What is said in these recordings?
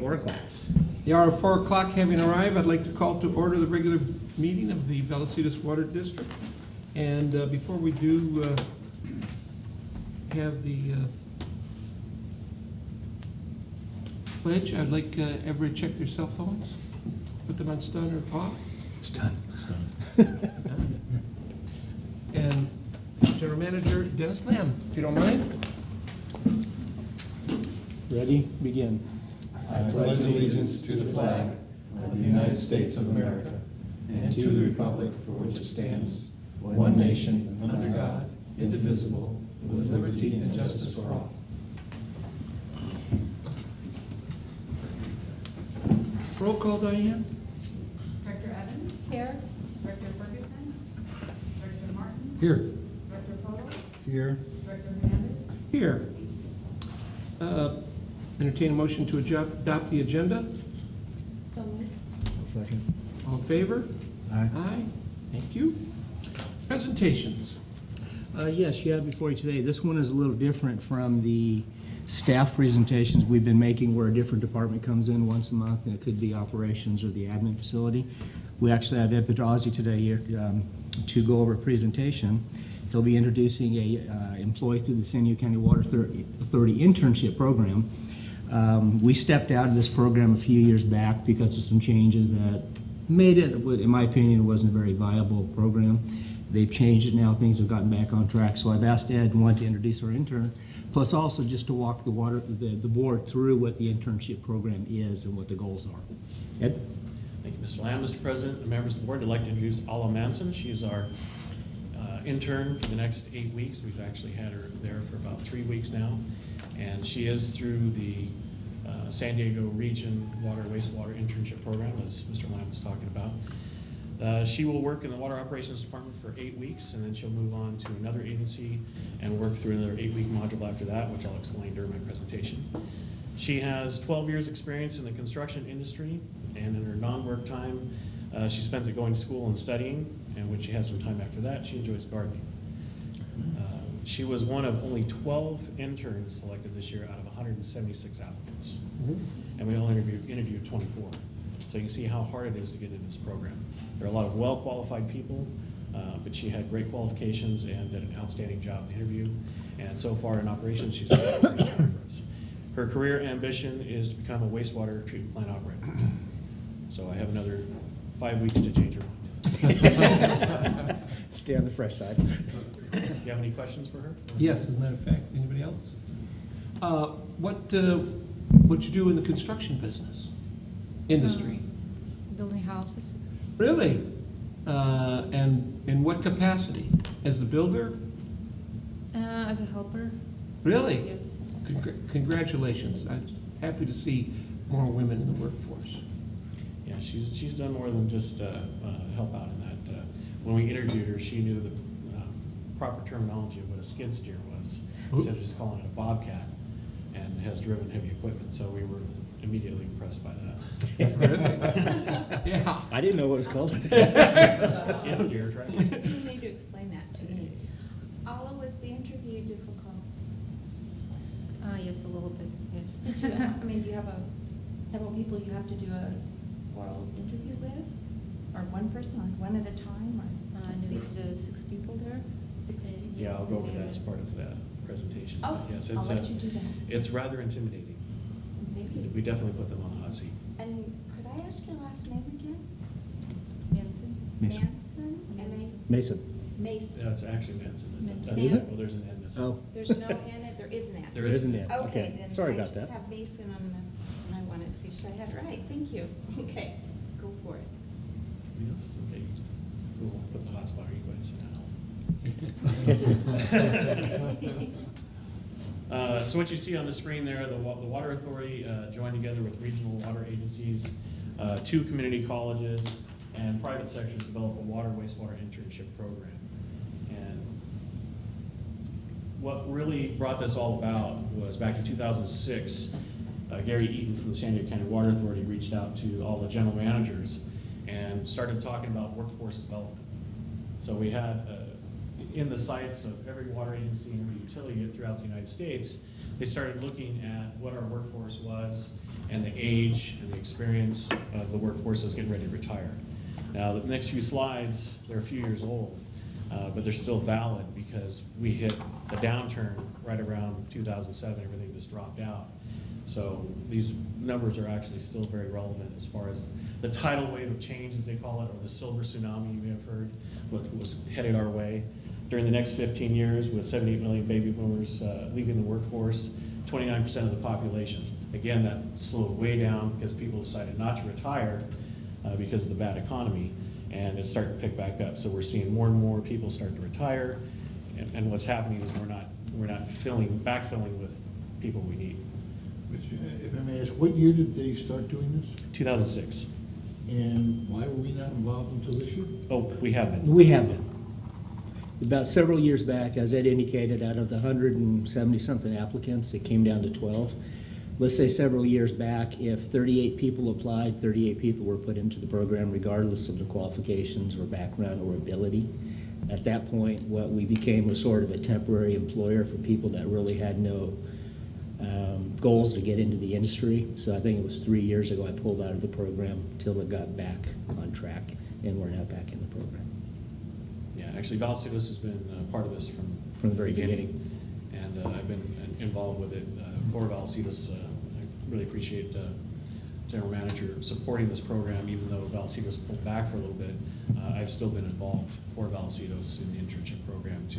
4 o'clock. The hour of 4 o'clock having arrived, I'd like to call to order the regular meeting of the Vallecitos Water District. And before we do have the pledge, I'd like everybody to check their cell phones, put them on stun or off. It's done. And General Manager Dennis Lamb, if you don't mind. Ready? Begin. I pledge allegiance to the flag of the United States of America and to the republic for which it stands, one nation, under God, indivisible, with liberty and justice for all. Roll call, Diane. Director Evans? Here. Director Ferguson? Director Martin? Here. Director Polo? Here. Director Hernandez? Here. Entertain a motion to adopt the agenda. So moved. Second. All in favor? Aye. Aye. Thank you. Presentations. Yes, you have before you today. This one is a little different from the staff presentations we've been making where a different department comes in once a month, and it could be operations or the admin facility. We actually have Ed Pedrazi today here to go over a presentation. He'll be introducing a employee through the San Diego County Water Authority internship program. We stepped out of this program a few years back because of some changes that made it, in my opinion, it wasn't a very viable program. They've changed it now, things have gotten back on track. So I've asked Ed to introduce our intern, plus also just to walk the board through what the internship program is and what the goals are. Ed? Thank you, Mr. Lamb. Mr. President and members of the board, I'd like to introduce Ala Manson. She's our intern for the next 8 weeks. We've actually had her there for about 3 weeks now. And she is through the San Diego Region Water Wastewater Internship Program, as Mr. Lamb was talking about. She will work in the Water Operations Department for 8 weeks, and then she'll move on to another agency and work through another 8-week module after that, which I'll explain during my presentation. She has 12 years experience in the construction industry, and in her non-work time, she spends it going to school and studying, and when she has some time after that, she enjoys gardening. She was one of only 12 interns selected this year out of 176 applicants. And we only interviewed 24. So you can see how hard it is to get into this program. There are a lot of well-qualified people, but she had great qualifications and did an outstanding job in the interview. And so far in operations, she's done a great job for us. Her career ambition is to become a wastewater treatment plant operator. So I have another 5 weeks to change her mind. Stay on the fresh side. Do you have any questions for her? Yes, as a matter of fact. Anybody else? What you do in the construction business industry? Building houses. Really? And in what capacity? As the builder? As a helper. Really? Yes. Congratulations. I'm happy to see more women in the workforce. Yeah, she's done more than just help out in that. When we interviewed her, she knew the proper terminology of what a skid steer was, instead of just calling it a bobcat, and has driven heavy equipment, so we were immediately impressed by that. Terrific. Yeah. I didn't know what it was called. Skid steer, right? You need to explain that to me. Ala, was the interview difficult? Yes, a little bit, yes. Did you, I mean, do you have several people you have to do a oral interview with? Or one person, like one at a time, or? There's 6 people there. Yeah, I'll go over that as part of the presentation. Oh, But yes, I'll let you do that. it's rather intimidating. Maybe. We definitely put them on the hot seat. And could I ask your last name again? Manson. Mason. Manson? Mason. Mason. That's actually Manson. Manson. Is it? Well, there's an N missing. Oh, There's no N, there is an N. There there isn't it? Okay, then Sorry I about just that. have Mason on the, and I wanted to be sure I had it right. Thank you. Okay, go for it. Yes, okay. We'll put the hot spot on you, go ahead and sit down. So what you see on the screen there, the Water Authority joined together with regional water agencies, 2 community colleges, and private sectors to develop a water wastewater internship program. And what really brought this all about was back in 2006, Gary Eaton from the San Diego County Water Authority reached out to all the general managers and started talking about workforce development. So we had in the sites of every water agency and every utility throughout the United States, they started looking at what our workforce was and the age and the experience of the workforce that's getting ready to retire. Now, the next few slides, they're a few years old, but they're still valid because we hit a downturn right around 2007, everything just dropped out. So these numbers are actually still very relevant as far as the tidal wave of change, as they call it, or the silver tsunami you may have heard, what was headed our way. During the next 15 years, with 78 million baby boomers leaving the workforce, 29% of the population. Again, that slowed way down because people decided not to retire because of the bad economy, and it's starting to pick back up. So we're seeing more and more people start to retire, and what's happening is we're not backfilling with people we need. If I may ask, what year did they start doing this? 2006. And why were we not involved until this year? Oh, we have been. We have been. About several years back, as Ed indicated, out of the 170-something applicants, it came down to 12. Let's say several years back, if 38 people applied, 38 people were put into the program regardless of their qualifications or background or ability. At that point, what we became was sort of a temporary employer for people that really had no goals to get into the industry. So I think it was 3 years ago I pulled out of the program till it got back on track, and we're now back in the program. Yeah, actually, Vallecitos has been part of this From the very beginning. And I've been involved with it for Vallecitos. I really appreciate General Manager supporting this program, even though Vallecitos pulled back for a little bit. I've still been involved for Vallecitos in the internship program to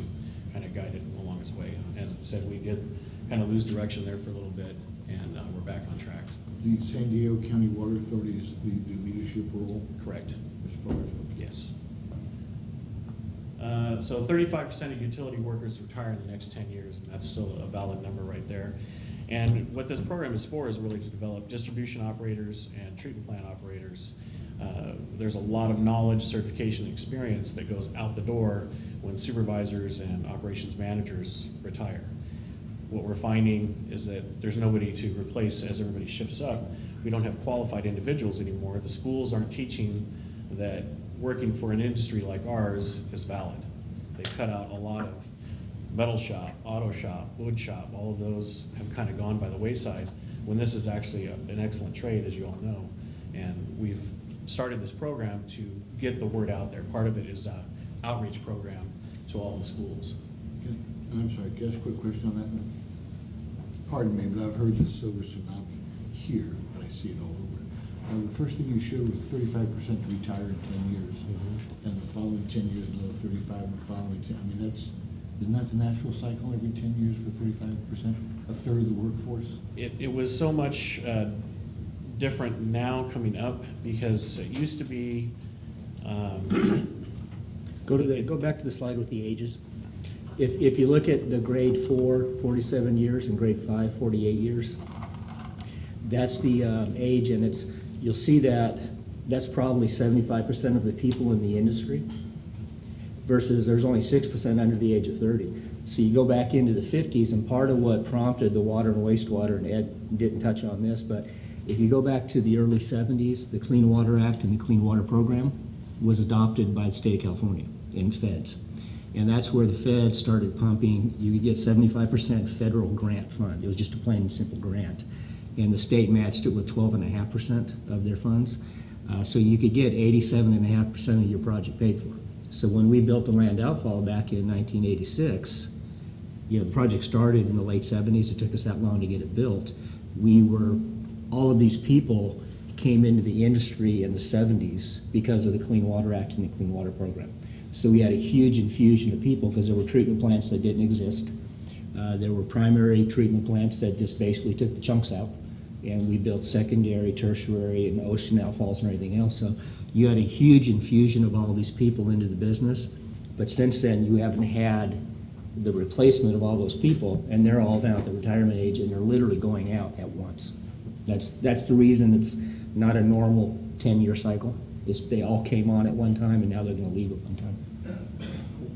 kind of guide it along its way. As I said, we did kind of lose direction there for a little bit, and we're back on track. The San Diego County Water Authority is the leadership role Correct. as far as. Yes. So 35% of utility workers retire in the next 10 years, and that's still a valid number right there. And what this program is for is really to develop distribution operators and treatment plant operators. There's a lot of knowledge, certification, and experience that goes out the door when supervisors and operations managers retire. What we're finding is that there's nobody to replace as everybody shifts up. We don't have qualified individuals anymore. The schools aren't teaching that working for an industry like ours is valid. They cut out a lot of metal shop, auto shop, wood shop. All of those have kind of gone by the wayside, when this is actually an excellent trade, as you all know. And we've started this program to get the word out there. Part of it is an outreach program to all the schools. Okay. I'm sorry, can I ask a quick question on that? Pardon me, but I've heard the silver tsunami here, but I see it all over. The first thing you showed was 35% retire in 10 years, and the following 10 years, another 35, and the following 10. I mean, isn't that the natural cycle every 10 years for 35%? A third of the workforce? It was so much different now coming up, because it used to be. Go back to the slide with the ages. If you look at the grade 4, 47 years, and grade 5, 48 years, that's the age, and you'll see that's probably 75% of the people in the industry, versus there's only 6% under the age of 30. So you go back into the 50s, and part of what prompted the water and wastewater, and Ed didn't touch on this, but if you go back to the early 70s, the Clean Water Act and the Clean Water Program was adopted by the state of California in feds. And that's where the feds started pumping. You could get 75% federal grant fund. It was just a plain and simple grant. And the state matched it with 12.5% of their funds. So you could get 87.5% of your project paid for. So when we built the land outfall back in 1986, the project started in the late 70s. It took us that long to get it built. All of these people came into the industry in the 70s because of the Clean Water Act and the Clean Water Program. So we had a huge infusion of people because there were treatment plants that didn't exist. There were primary treatment plants that just basically took the chunks out, and we built secondary, tertiary, and ocean outfalls and everything else. So you had a huge infusion of all these people into the business, but since then you haven't had the replacement of all those people, and they're all down at the retirement age, and they're literally going out at once. That's the reason it's not a normal 10-year cycle. They all came on at one time, and now they're going to leave at one time.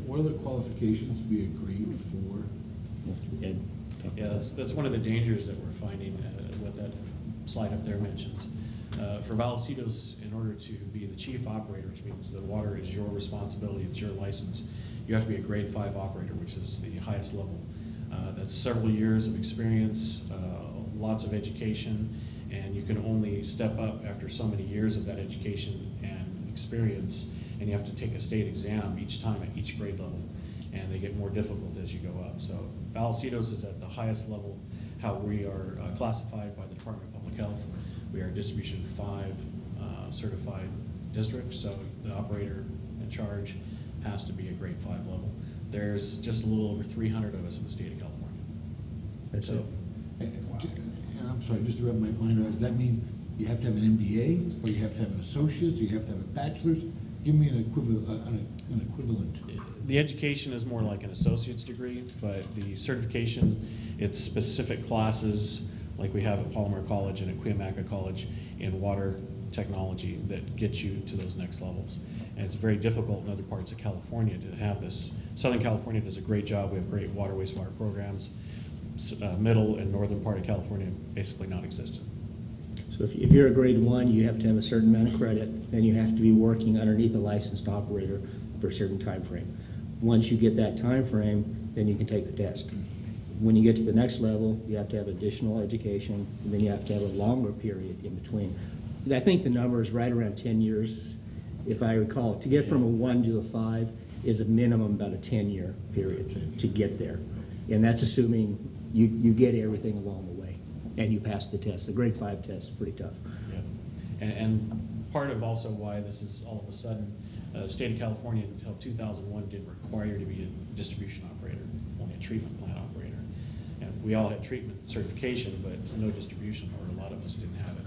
What are the qualifications to be a grade 4? Ed? Yeah, that's one of the dangers that we're finding, what that slide up there mentions. For Vallecitos, in order to be the chief operator, which means the water is your responsibility, it's your license, you have to be a grade 5 operator, which is the highest level. That's several years of experience, lots of education, And you can only step up after so many years of that education and experience, and you have to take a state exam each time at each grade level, and they get more difficult as you go up. So Vallecitos is at the highest level, how we are classified by the Department of Public Health. We are Distribution 5 certified district, so the operator in charge has to be a grade 5 level. There's just a little over 300 of us in the state of California. That's So, it. And I'm sorry, just to wrap my mind around, does that mean you have to have an MBA, or you have to have an associate's, or you have to have a bachelor's? Give me an equivalent. The education is more like an associate's degree, but the certification, it's specific classes like we have at Palmer College and at Cuyamaca College in water technology that get you to those next levels. And it's very difficult in other parts of California to have this. Southern California does a great job. We have great water wastewater programs. Middle and northern part of California basically non-existent. So if you're a grade 1, you have to have a certain amount of credit, then you have to be working underneath a licensed operator for a certain time frame. Once you get that time frame, then you can take the test. When you get to the next level, you have to have additional education, and then you have to have a longer period in between. I think the number is right around 10 years, if I recall. To get from a 1 to a 5 is a minimum about a 10-year period to get there. And that's assuming you get everything along the way and you pass the test. The grade 5 test is pretty tough. Yeah. And part of also why this is all of a sudden, the state of California until 2001 didn't require you to be a distribution operator, only a treatment plant operator. And we all had treatment certification, but no distribution, or a lot of us didn't have it.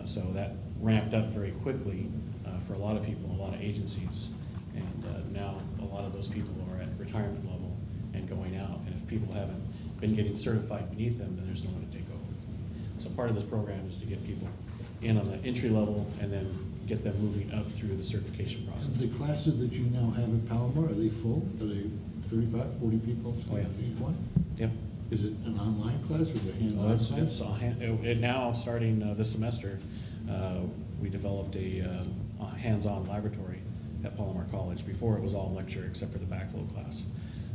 So that ramped up very quickly for a lot of people, a lot of agencies. And now a lot of those people are at retirement level and going out. And if people haven't been getting certified beneath them, then there's no one to take over. So part of this program is to get people in on the entry level and then get them moving up through the certification process. The classes that you now have at Palomar, are they full? Are they 35, 40 people? Oh, yeah. Each one? Yep. Is it an online class or is it a hands-on Well, class? now, starting this semester, we developed a hands-on laboratory at Palomar College. Before it was all lecture except for the backflow class.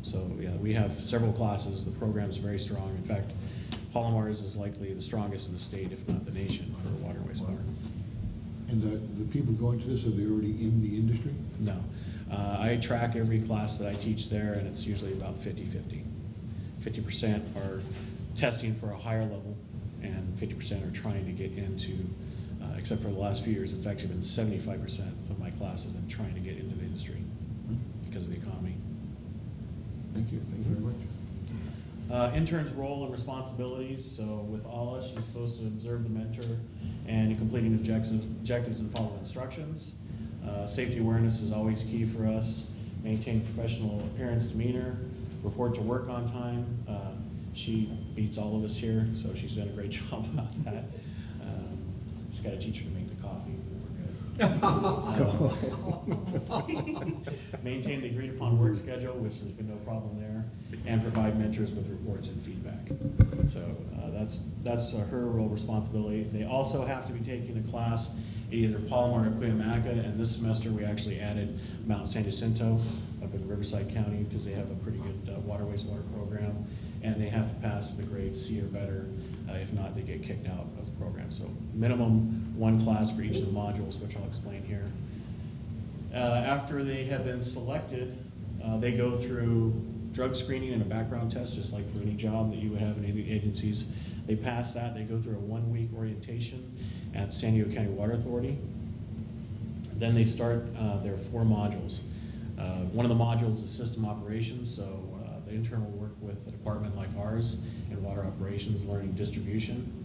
So yeah, we have several classes. The program's very strong. In fact, Palomar's is likely the strongest in the state, if not the nation, for water wastewater. And the people going to this, are they already in the industry? No. I track every class that I teach there, and it's usually about 50-50. 50% are testing for a higher level, and 50% are trying to get into, except for the last few years, it's actually been 75% of my classes have been trying to get into the industry because of the economy. Thank you very much. Intern's role and responsibilities. So with Ala, she's supposed to observe the mentor and in completing objectives and follow instructions. Safety awareness is always key for us. Maintain professional appearance, demeanor, report to work on time. She beats all of us here, so she's done a great job about that. Just got to teach her to make the coffee. Maintain the agreed upon work schedule, which there's been no problem there, and provide mentors with reports and feedback. So that's her role responsibility. They also have to be taking a class at either Palomar or Cuyamaca, and this semester we actually added Mount San Jacinto up in Riverside County because they have a pretty good water wastewater program, and they have to pass with a grade C or better. If not, they get kicked out of the program. So minimum one class for each of the modules, which I'll explain here. After they have been selected, they go through drug screening and a background test, just like for any job that you would have in any agencies. They pass that, they go through a 1-week orientation at San Diego County Water Authority. Then they start their 4 modules. One of the modules is system operations, so the intern will work with a department like ours in water operations, learning distribution.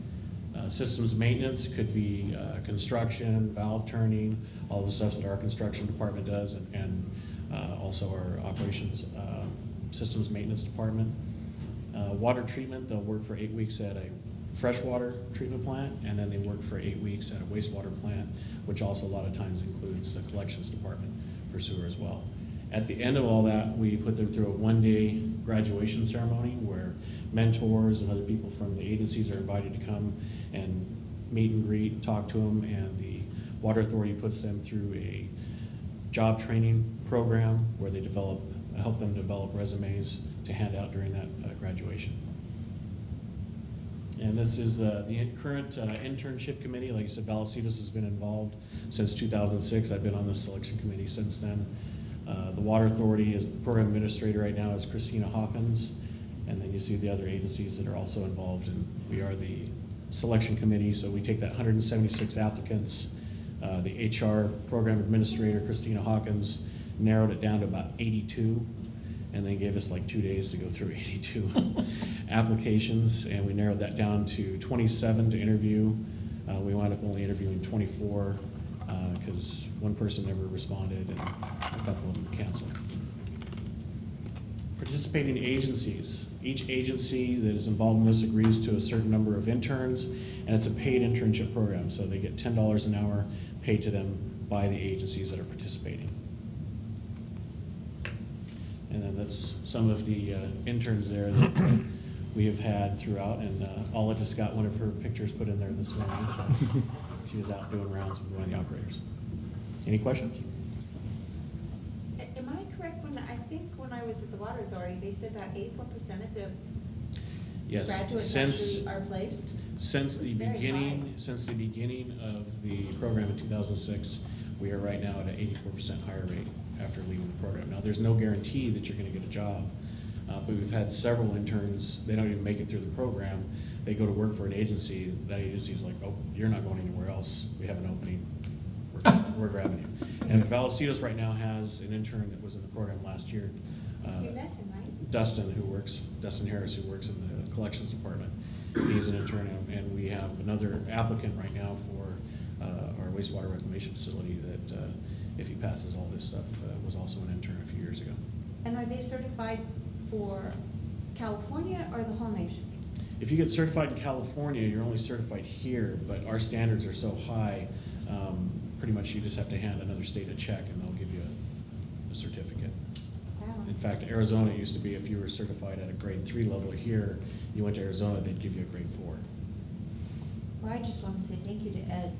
Systems maintenance could be construction, valve turning, all the stuff that our construction department does, and also our operations systems maintenance department. Water treatment, they'll work for 8 weeks at a freshwater treatment plant, and then they work for 8 weeks at a wastewater plant, which also a lot of times includes the collections department for sewer as well. At the end of all that, we put them through a 1-day graduation ceremony where mentors and other people from the agencies are invited to come and meet and greet and talk to them, and the Water Authority puts them through a job training program where they help them develop resumes to hand out during that graduation. And this is the current internship committee. Like I said, Vallecitos has been involved since 2006. I've been on the selection committee since then. The Water Authority is program administrator right now is Christina Hawkins. And then you see the other agencies that are also involved, and we are the selection committee. So we take that 176 applicants. The HR program administrator, Christina Hawkins, narrowed it down to about 82, and then gave us like 2 days to go through 82 applications, and we narrowed that down to 27 to interview. We wound up only interviewing 24 because one person never responded and a couple of them canceled. Participating agencies. Each agency that is involved in this agrees to a certain number of interns, and it's a paid internship program, so they get $10 an hour paid to them by the agencies that are participating. And then that's some of the interns there that we have had throughout, and Alla just got one of her pictures put in there this morning. So she was out doing rounds with one of the operators. Any questions? Am I correct I think when I was at the Water Authority, they said that 84% of the Yes, graduates since, actually are placed? since the It's very beginning, high. since the beginning of the program in 2006, we are right now at an 84% higher rate after leaving the program. Now, there's no guarantee that you're gonna get a job, but we've had several interns, they don't even make it through the program. They go to work for an agency, that agency's like, oh, you're not going anywhere else, we have an opening, we're grabbing you. And Vallecitos right now has an intern that was in the program last year. You met him, right? Dustin Harris, who works in the collections department. He's an intern, and we have another applicant right now for our wastewater reclamation facility that, if he passes all this stuff, was also an intern a few years ago. And are they certified for California or the whole nation? If you get certified in California, you're only certified here, but our standards are so high, pretty much you just have to hand another state a check and they'll give you a certificate. Wow. In fact, Arizona used to be, if you were certified at a grade 3 level here, you went to Arizona, they'd give you a grade 4. Well, I just want to say thank you to Ed,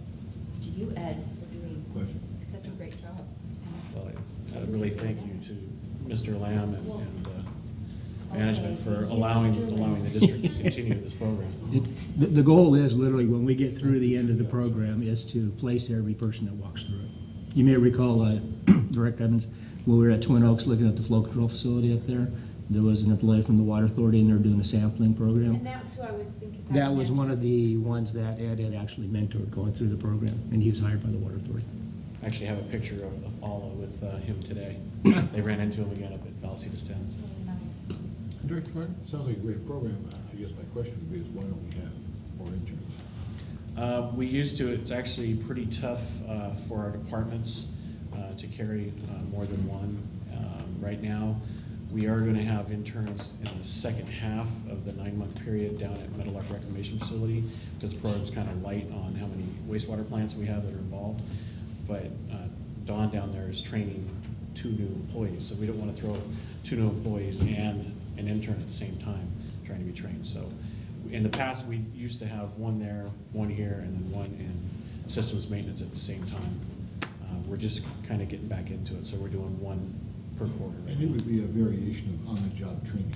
to you, Ed, for doing Question. such a great job. Well, I really thank you to Mr. Lamb and management for allowing the district to continue this program. It's, the goal is literally, when we get through the end of the program, is to place every person that walks through it. You may recall, Director Evans, when we were at Twin Oaks looking at the flow control facility up there, there was an employee from the Water Authority and they're doing a sampling program. And that's who I was thinking. That was one of the ones that Ed had actually mentored going through the program, and he was hired by the Water Authority. I actually have a picture of Alla with him today. They ran into him again up at Vallecitos 10. Really nice. Director Martin? Sounds like a great program. I guess my question would be is why don't we have more interns? We used to. It's actually pretty tough for our departments to carry more than one. Right now, we are going to have interns in the second half of the 9-month period down at Metal Arc Reclamation Facility, because the program's kind of light on how many wastewater plants we have that are involved. But Dawn down there is training 2 new employees, so we don't want to throw 2 new employees and an intern at the same time trying to be trained. So in the past, we used to have 1 there, 1 here, and then 1 in systems maintenance at the same time. We're just kind of getting back into it, so we're doing 1 per quarter. And it would be a variation of on-the-job training,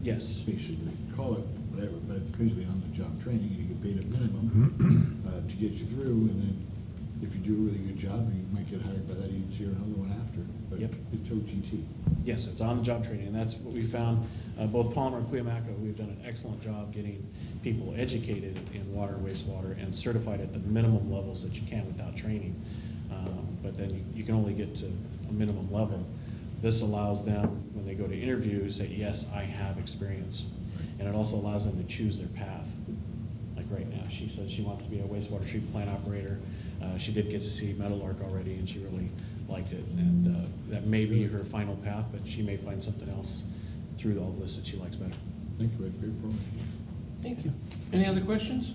Yes, basically. Call it whatever, but it's basically on-the-job training. You get paid a minimum to get you through, and then if you do a really good job, you might get hired by that agency or another one after. But Yep. it's OGT. yes, it's on-the-job training, and that's what we found. Both Palmer and Cuyamaca, we've done an excellent job getting people educated in water and wastewater and certified at the minimum levels that you can without training. But then you can only get to a minimum level. This allows them, when they go to interview, to say, yes, I have experience. And it also allows them to choose their path. Like right now, she says she wants to be a wastewater treatment plant operator. She did get to see Metal Arc already, and she really liked it. And that may be her final path, but she may find something else through all this that she likes better. Thank you, Ed. Great program. Thank you. Any other questions?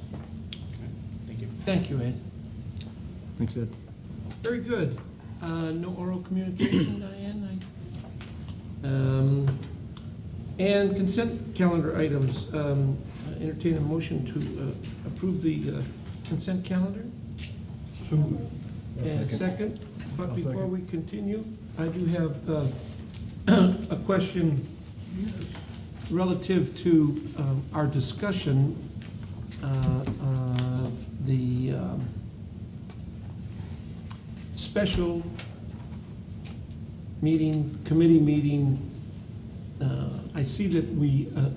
Okay, thank you. Thank you, Ed. Thanks, Ed. Very good. No oral communication, Diane? And consent calendar items. Entertain a motion to approve the consent calendar. And second, but before we continue, I do have a question relative to our discussion of the special meeting, committee meeting. I see that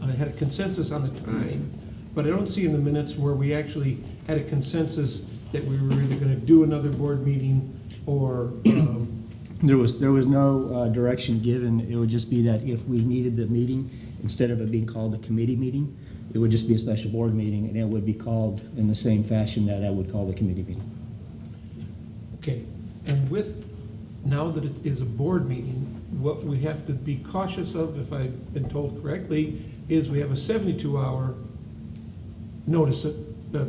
I had a consensus on the time, but I don't see in the minutes where we actually had a consensus that we were either going to do another board meeting or, There was no direction given. It would just be that if we needed the meeting, instead of it being called a committee meeting, it would just be a special board meeting, and it would be called in the same fashion that I would call the committee meeting. okay. And with, now that it is a board meeting, what we have to be cautious of, if I've been told correctly, is we have a 72-hour notice,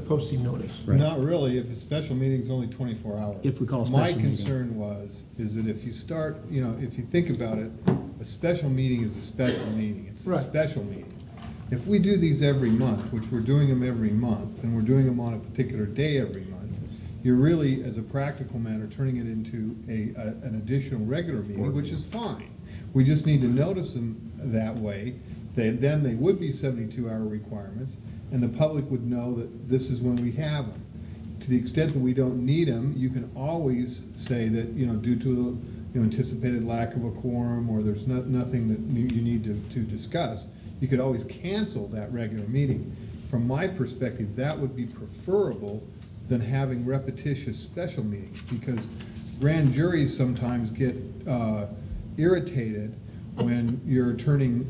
posting notice. Right. Not really, if a special meeting's only 24 hours. If we call a My special meeting. concern is that if you start, if you think about it, a special meeting is a special meeting. It's a Right. special meeting. If we do these every month, which we're doing them every month, and we're doing them on a particular day every month, you're really, as a practical matter, turning it into an additional regular meeting, which is fine. We just need to notice them that way. Then they would be 72-hour requirements, and the public would know that this is when we have them. To the extent that we don't need them, you can always say that, due to anticipated lack of a quorum, or there's nothing that you need to discuss, you could always cancel that regular meeting. From my perspective, that would be preferable than having repetitious special meetings, because grand juries sometimes get irritated when you're turning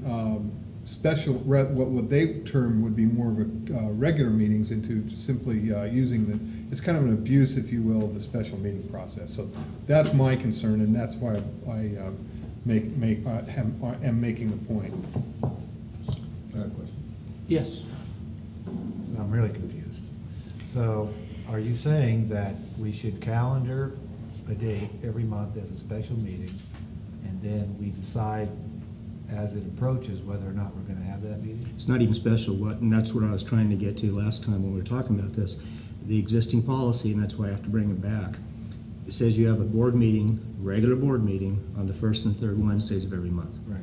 what they term would be more of a regular meetings into simply using it's kind of an abuse, if you will, of the special meeting process. So that's my concern, and that's why I am making the point. I have a question. Yes. So I'm really confused. So are you saying that we should calendar a date every month as a special meeting, and then we decide as it approaches whether or not we're going to have that meeting? It's not even special, and that's what I was trying to get to last time when we were talking about this. The existing policy, and that's why I have to bring it back, it says you have a board meeting, regular board meeting, on the first and third Wednesdays of every month. Right.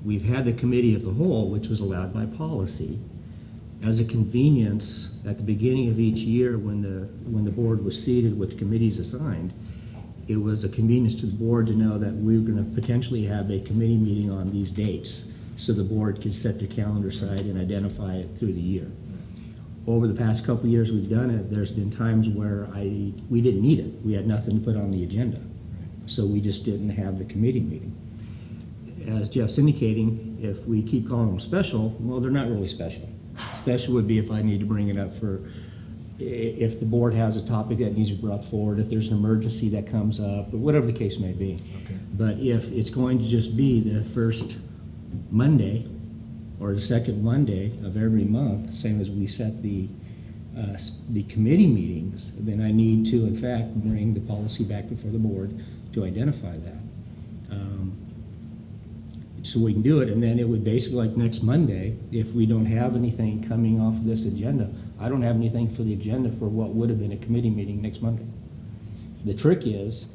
We've had the committee of the whole, which was allowed by policy, as a convenience at the beginning of each year when the board was seated with committees assigned. It was a convenience to the board to know that we were going to potentially have a committee meeting on these dates, so the board could set their calendar aside and identify it through the year. Over the past couple of years we've done it, there's been times where we didn't need it. We had nothing to put on the agenda. So we just didn't have the committee meeting. As Jeff's indicating, if we keep calling them special, well, they're not really special. Special would be if I need to bring it up if the board has a topic that needs to be brought forward, if there's an emergency that comes up, or whatever the case may be. Okay. But if it's going to just be the first Monday or the second Monday of every month, same as we set the committee meetings, then I need to, in fact, bring the policy back before the board to identify that. So we can do it, and then it would basically, like next Monday, if we don't have anything coming off of this agenda, I don't have anything for the agenda for what would have been a committee meeting next Monday. The trick is,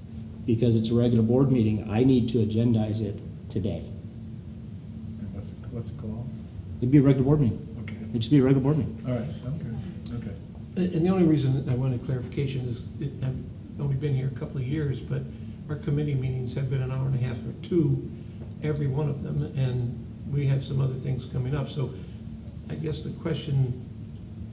because it's a regular board meeting, I need to agendize it today. What's it called? It'd be a regular board meeting. Okay. It'd just be a regular board meeting. All right, okay. And the only reason I wanted clarification is, I've only been here a couple of years, but our committee meetings have been an hour and a half or two, every one of them, and we have some other things coming up. So I guess the question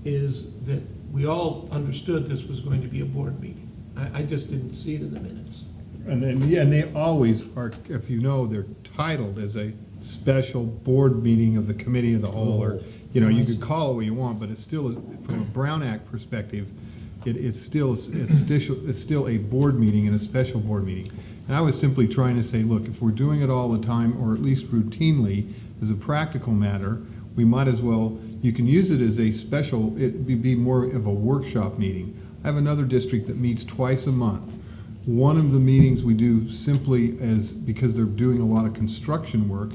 is that we all understood this was going to be a board meeting. I just didn't see it in the minutes. And they always are, if you know, they're titled as a special board meeting of the committee of the whole, or, you could call it what you want, but it's still, from a Brown Act perspective, it's still a board meeting and a special board meeting. And I was simply trying to say, look, if we're doing it all the time, or at least routinely, as a practical matter, we might as well, you can use it as a special, it'd be more of a workshop meeting. I have another district that meets twice a month. One of the meetings we do simply because they're doing a lot of construction work.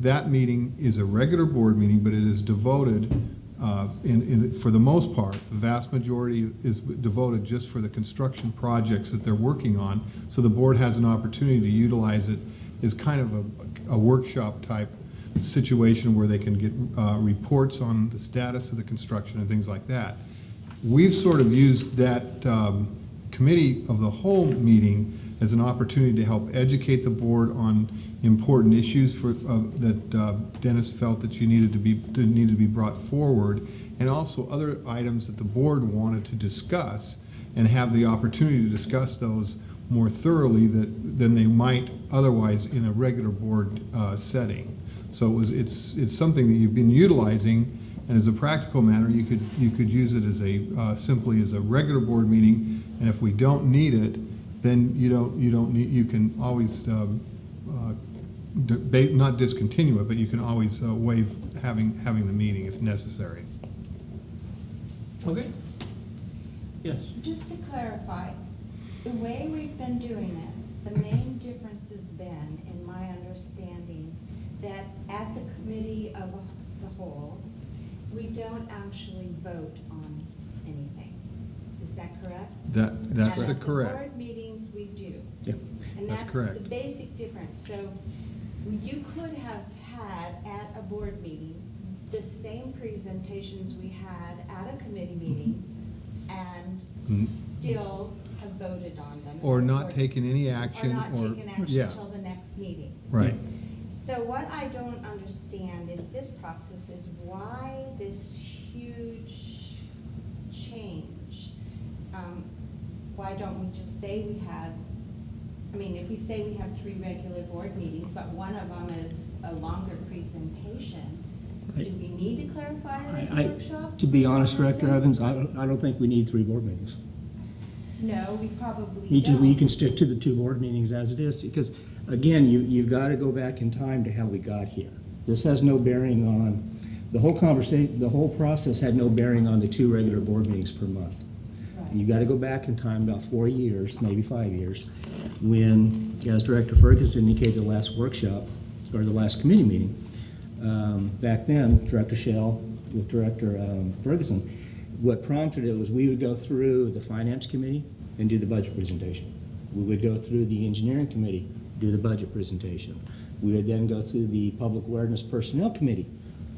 That meeting is a regular board meeting, but it is devoted, for the most part, the vast majority is devoted just for the construction projects that they're working on. So the board has an opportunity to utilize it as kind of a workshop type situation where they can get reports on the status of the construction and things like that. we've sort of used that committee of the whole meeting as an opportunity to help educate the board on important issues that Dennis felt that needed to be brought forward, and also other items that the board wanted to discuss and have the opportunity to discuss those more thoroughly than they might otherwise in a regular board setting. So it's something that you've been utilizing, and as a practical matter, you could use it as simply as a regular board meeting, and if we don't need it, then you can always not discontinue it, but you can always waive having the meeting if necessary. Okay? Yes. Just to clarify, the way we've been doing it, the main difference has been, in my understanding, that at the committee of the whole, we don't actually vote on anything. Is that correct? That's And at correct. the board meetings, we do. Yep. And That's that's correct. the basic difference. So you could have had at a board meeting the same presentations we had at a committee meeting and still have voted on them. Or not taken any action. Or not taken action yeah, until the next meeting. right. So what I don't understand in this process is why this huge change? Why don't we just say we have, I mean, if we say we have 3 regular board meetings, but one of them is a longer presentation, do we need to clarify this workshop? To be honest, for some Director reason? Evans, I don't think we need 3 board meetings. No, we probably You don't. can stick to the 2 board meetings as it is, because, again, you've got to go back in time to how we got here. This has no bearing on, the whole conversation, the whole process had no bearing on the 2 regular board meetings per month. Right. You got to go back in time about 4 years, maybe 5 years, when, as Director Ferguson indicated, the last workshop, or the last committee meeting, back then, Director Shell with Director Ferguson, what prompted it was we would go through the Finance Committee and do the budget presentation. We would go through the Engineering Committee, do the budget presentation. We would then go through the Public Awareness Personnel Committee,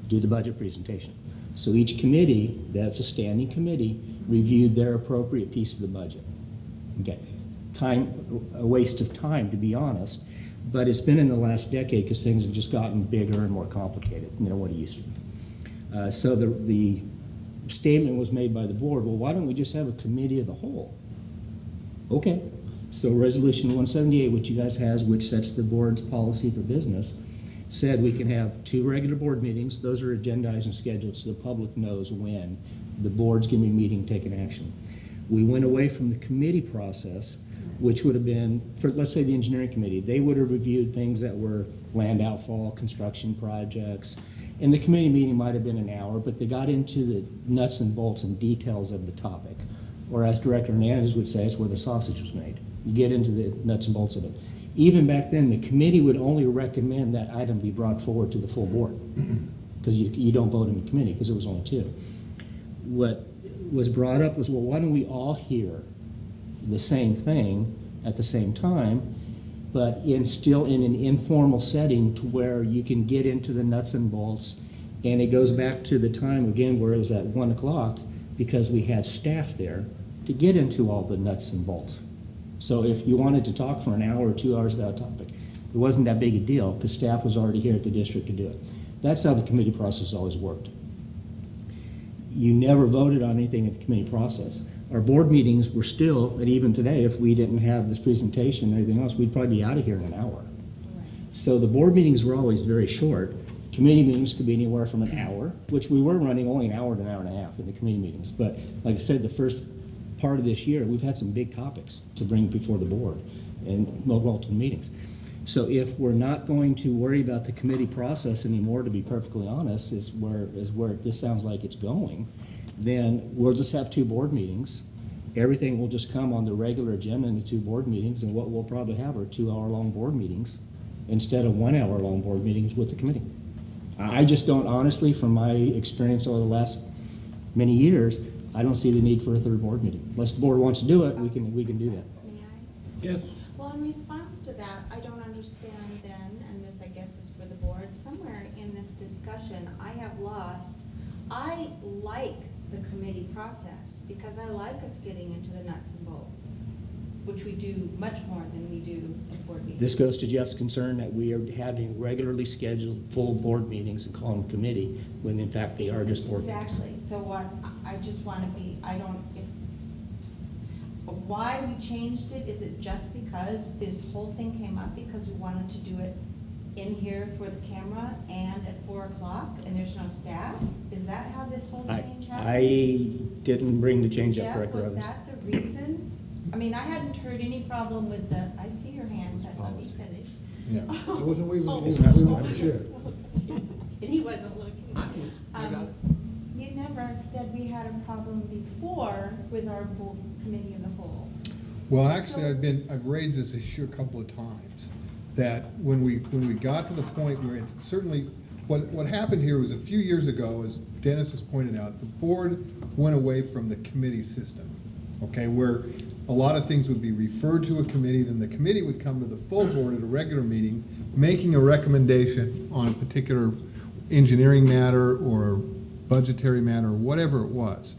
do the budget presentation. So each committee, that's a standing committee, reviewed their appropriate piece of the budget. Okay, a waste of time, to be honest, but it's been in the last decade because things have just gotten bigger and more complicated than what it used to be. So the statement was made by the board, well, why don't we just have a committee of the whole? Okay, so Resolution 178, which you guys has, which sets the board's policy for business, said we can have 2 regular board meetings. Those are agendized and scheduled so the public knows when the board's going to be meeting, taking action. We went away from the committee process, which would have been, for let's say the engineering committee, they would have reviewed things that were land outfall, construction projects, and the committee meeting might have been an hour, but they got into the nuts and bolts and details of the topic. Or as Director Hernandez would say, it's where the sausage was made. You get into the nuts and bolts of it. Even back then, the committee would only recommend that item be brought forward to the full board, because you don't vote in the committee, because it was only 2. What was brought up was, well, why don't we all hear the same thing at the same time, but still in an informal setting to where you can get into the nuts and bolts. And it goes back to the time, again, where it was at 1 o'clock, because we had staff there to get into all the nuts and bolts. So if you wanted to talk for an hour or 2 hours about a topic, it wasn't that big a deal, because staff was already here at the district to do it. That's how the committee process always worked. You never voted on anything at the committee process. Our board meetings were still, and even today, if we didn't have this presentation and everything else, we'd probably be out of here in an hour. So the board meetings were always very short. Committee meetings could be anywhere from an hour, which we were running only an hour to an hour and a half in the committee meetings. But like I said, the first part of this year, we've had some big topics to bring before the board and multiple meetings. So if we're not going to worry about the committee process anymore, to be perfectly honest, is where this sounds like it's going, then we'll just have 2 board meetings. Everything will just come on the regular agenda in the 2 board meetings, and what we'll probably have are 2-hour-long board meetings instead of 1-hour-long board meetings with the committee. I just don't, honestly, from my experience over the last many years, I don't see the need for a 3rd board meeting. Unless the board wants to do it, we can do that. May I? Yes. Well, in response to that, I don't understand then, and this I guess is for the board, somewhere in this discussion, I like the committee process, because I like us getting into the nuts and bolts, which we do much more than we do at board meetings. This goes to Jeff's concern that we are having regularly scheduled full board meetings and calling them committee, when in fact they are just board meetings. Exactly, so what, I just want to be, I don't, if, why we changed it, is it just because this whole thing came up because we wanted to do it in here for the camera and at 4 o'clock, and there's no staff? Is that how this whole change happened? I didn't bring the change up, Jeff, Director was Evans. that the reason? I mean, I hadn't heard any problem with the, I see your hand, let me finish. Yeah, I wasn't waving at you, It's I not was so waving at the chair. And he wasn't looking. I got it. You never said we had a problem before with our committee of the whole. Well, actually, I've raised this issue a couple of times, that when we got to the point where it's certainly, what happened here was a few years ago, as Dennis has pointed out, the board went away from the committee system, okay, where a lot of things would be referred to a committee, then the committee would come to the full board at a regular meeting, making a recommendation on a particular engineering matter or budgetary matter, or whatever it was.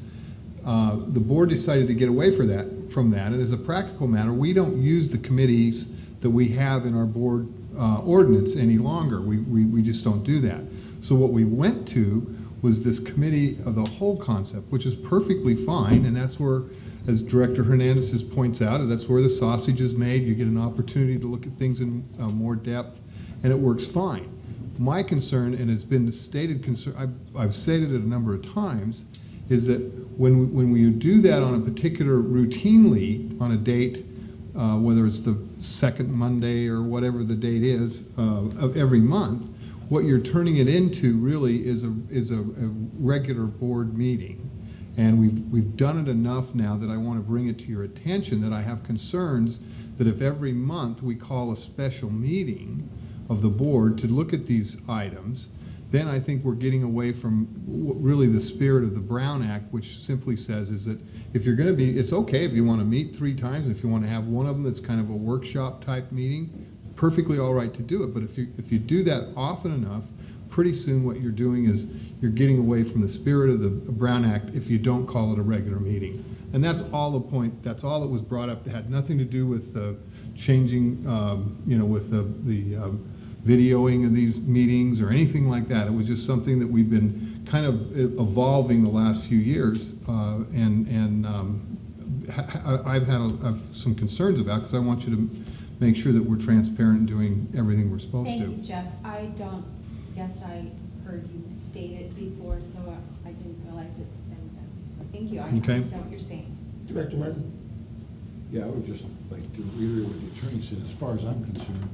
The board decided to get away from that, and as a practical matter, we don't use the committees that we have in our board ordinance any longer. We just don't do that. So what we went to was this committee of the whole concept, which is perfectly fine, and that's where, as Director Hernandez points out, that's where the sausage is made. You get an opportunity to look at things in more depth, and it works fine. My concern, and it's been stated concern, I've stated it a number of times, is that when we do that on a particular, routinely, on a date, whether it's the second Monday or whatever the date is of every month, what you're turning it into really is a regular board meeting. And we've done it enough now that I want to bring it to your attention that I have concerns that if every month we call a special meeting of the board to look at these items, then I think we're getting away from really the spirit of the Brown Act, which simply says is that if you're going to be, it's okay if you want to meet 3 times, if you want to have one of them that's kind of a workshop type meeting, perfectly all right to do it. But if you do that often enough, pretty soon what you're doing is you're getting away from the spirit of the Brown Act if you don't call it a regular meeting. And that's all the point, that's all that was brought up. It had nothing to do with changing, with the videoing of these meetings or anything like that. It was just something that we've been kind of evolving the last few years, I've had some concerns about, because I want you to make sure that we're transparent and doing everything we're supposed to. Thank you, Jeff. I don't guess I heard you state it before, so I didn't realize it's been done. Thank you. I Okay. understand what you're saying. Director Martin? Yeah, I would just like to reiterate what the attorney said. As far as I'm concerned,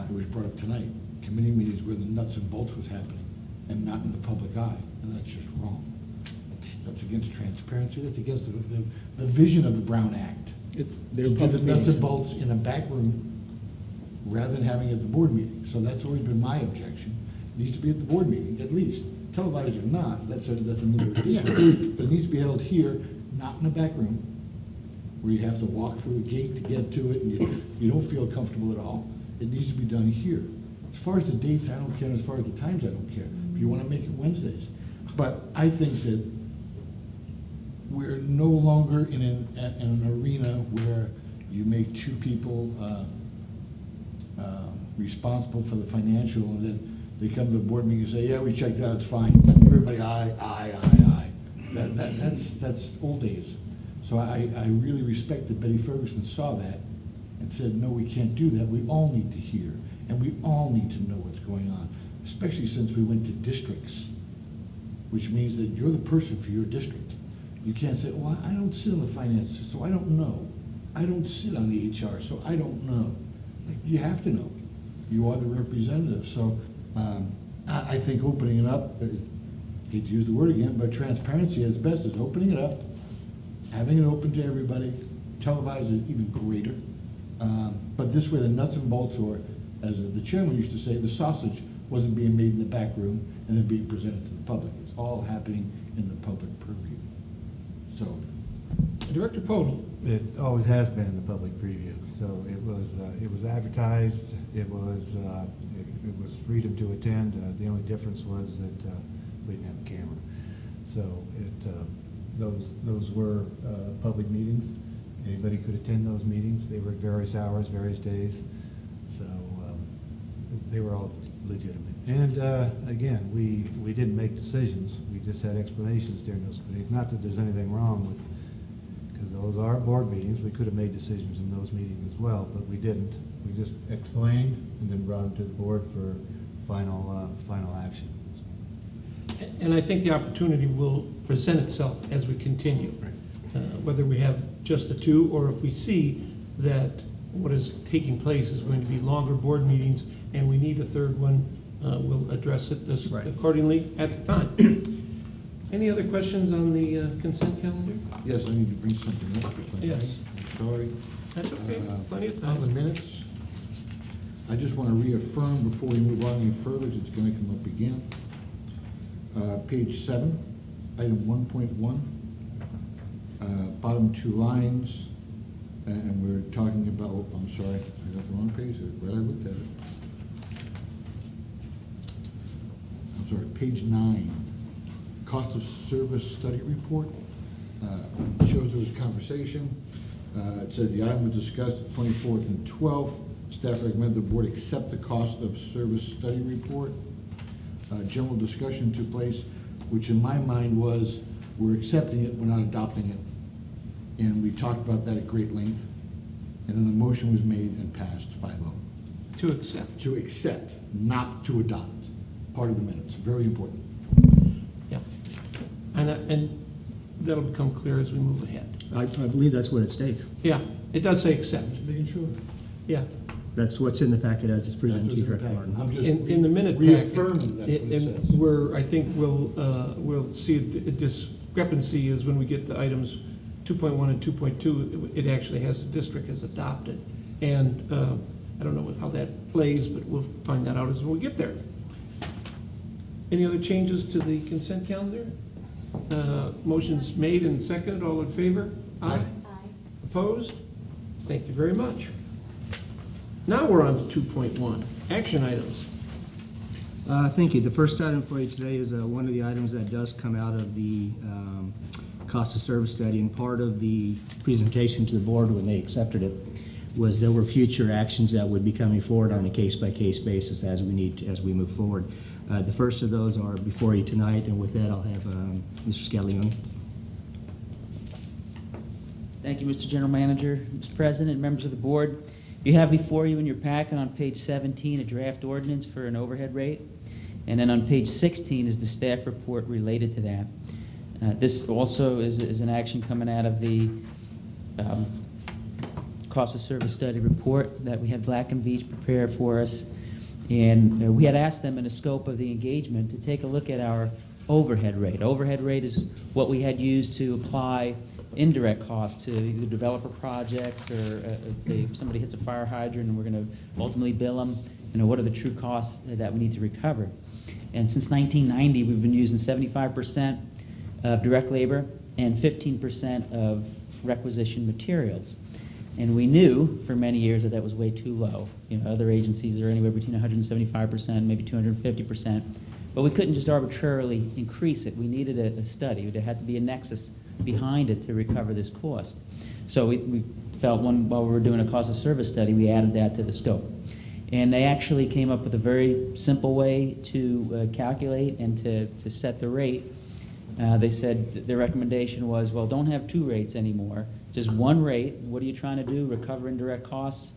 it was brought up tonight, committee meetings where the nuts and bolts was happening and not in the public eye, and that's just wrong. That's against transparency, that's against the vision of the Brown Act. They're To do the public nuts meetings. and bolts in a back room rather than having it at the board meeting. So that's always been my objection. It needs to be at the board meeting, at least. Televised or not, that's another issue. But it needs to be held here, not in a back room, where you have to walk through a gate to get to it, and you don't feel comfortable at all. It needs to be done here. As far as the dates, I don't care. As far as the times, I don't care. If you want to make it Wednesdays. But I think that we're no longer in an arena where you make 2 people responsible for the financial, and then they come to the board meeting and say, yeah, we checked out, it's fine. Everybody, aye. That's old days. So I really respect that Betty Ferguson saw that and said, no, we can't do that. We all need to hear, and we all need to know what's going on, especially since we went to districts, which means that you're the person for your district. You can't say, well, I don't sit on the finances, so I don't know. I don't sit on the HR, so I don't know. Like, you have to know. You are the representative. So I think opening it up, I hate to use the word again, but transparency at its best is opening it up, having it open to everybody, televised is even greater. But this way the nuts and bolts, or as the chairman used to say, the sausage wasn't being made in the back room and then being presented to the public. It's all happening in the public purview. So, Director Podel? It always has been in the public preview. So it was advertised, it was freedom to attend. The only difference was that we didn't have a camera. So those were public meetings. Anybody could attend those meetings. They were at various hours, various days. So they were all legitimate. And again, we didn't make decisions. We just had explanations during those meetings. Not that there's anything wrong with, because those are board meetings. We could have made decisions in those meetings as well, but we didn't. We just explained and then brought them to the board for final action. And I think the opportunity will present itself as we continue. Whether we have just the two, or if we see that what is taking place is going to be longer board meetings and we need a third one, we'll address it accordingly at the time. Any other questions on the consent calendar? Yes, I need to bring something up. if I may. Yes. I'm sorry. That's okay, plenty of On the time. minutes, I just want to reaffirm before we move on any further, 'cause it's going to come up again. Page 7, item 1.1, bottom 2 lines, and we're talking about, oh, I'm sorry, I got the wrong page, I'm glad I looked at it. I'm sorry, page 9, cost of service study report. It shows there was a conversation. It says the item was discussed at 24th and 12th. Staff recommended the board accept the cost of service study report. General discussion took place, which in my mind was, we're accepting it, we're not adopting it. And we talked about that at great length. And then the motion was made and passed 5-0. To accept. To accept, not to adopt. Part of the minutes, very important. Yeah. And that'll become clear as we move ahead. I believe that's what it states. Yeah, it does say accept. Making sure. Yeah. That's what's in the packet as it's presented to you, That's Director what's in the Martin. packet. I'm just In the minute packet. reaffirming that's what it And says. where I think we'll see a discrepancy is when we get to items 2.1 and 2.2, it actually has the district has adopted. And I don't know how that plays, but we'll find that out as we get there. Any other changes to the consent calendar? Motion's made and seconded. All in favor? Aye. Opposed? Thank you very much. Now we're on to 2.1, action items. Thank you. The first item for you today is one of the items that does come out of the cost of service study, and part of the presentation to the board when they accepted it was there were future actions that would be coming forward on a case-by-case basis as we move forward. The first of those are before you tonight, and with that I'll have Mr. Scallione. Thank you, Mr. General Manager, Mr. President, members of the board. You have before you in your packet on page 17 a draft ordinance for an overhead rate, and then on page 16 is the staff report related to that. This also is an action coming out of the cost of service study report that we had Black & Veatch prepare for us. And we had asked them in the scope of the engagement to take a look at our overhead rate. Overhead rate is what we had used to apply indirect costs to either developer projects or if somebody hits a fire hydrant and we're going to ultimately bill them, what are the true costs that we need to recover. And since 1990, we've been using 75% of direct labor and 15% of requisition materials. And we knew for many years that that was way too low. Other agencies are anywhere between 175%, maybe 250%. But we couldn't just arbitrarily increase it. We needed a study. There had to be a nexus behind it to recover this cost. So we felt while we were doing a cost of service study, we added that to the scope. And they actually came up with a very simple way to calculate and to set the rate. They said their recommendation was, well, don't have two rates anymore, just one rate. What are you trying to do? Recover indirect costs.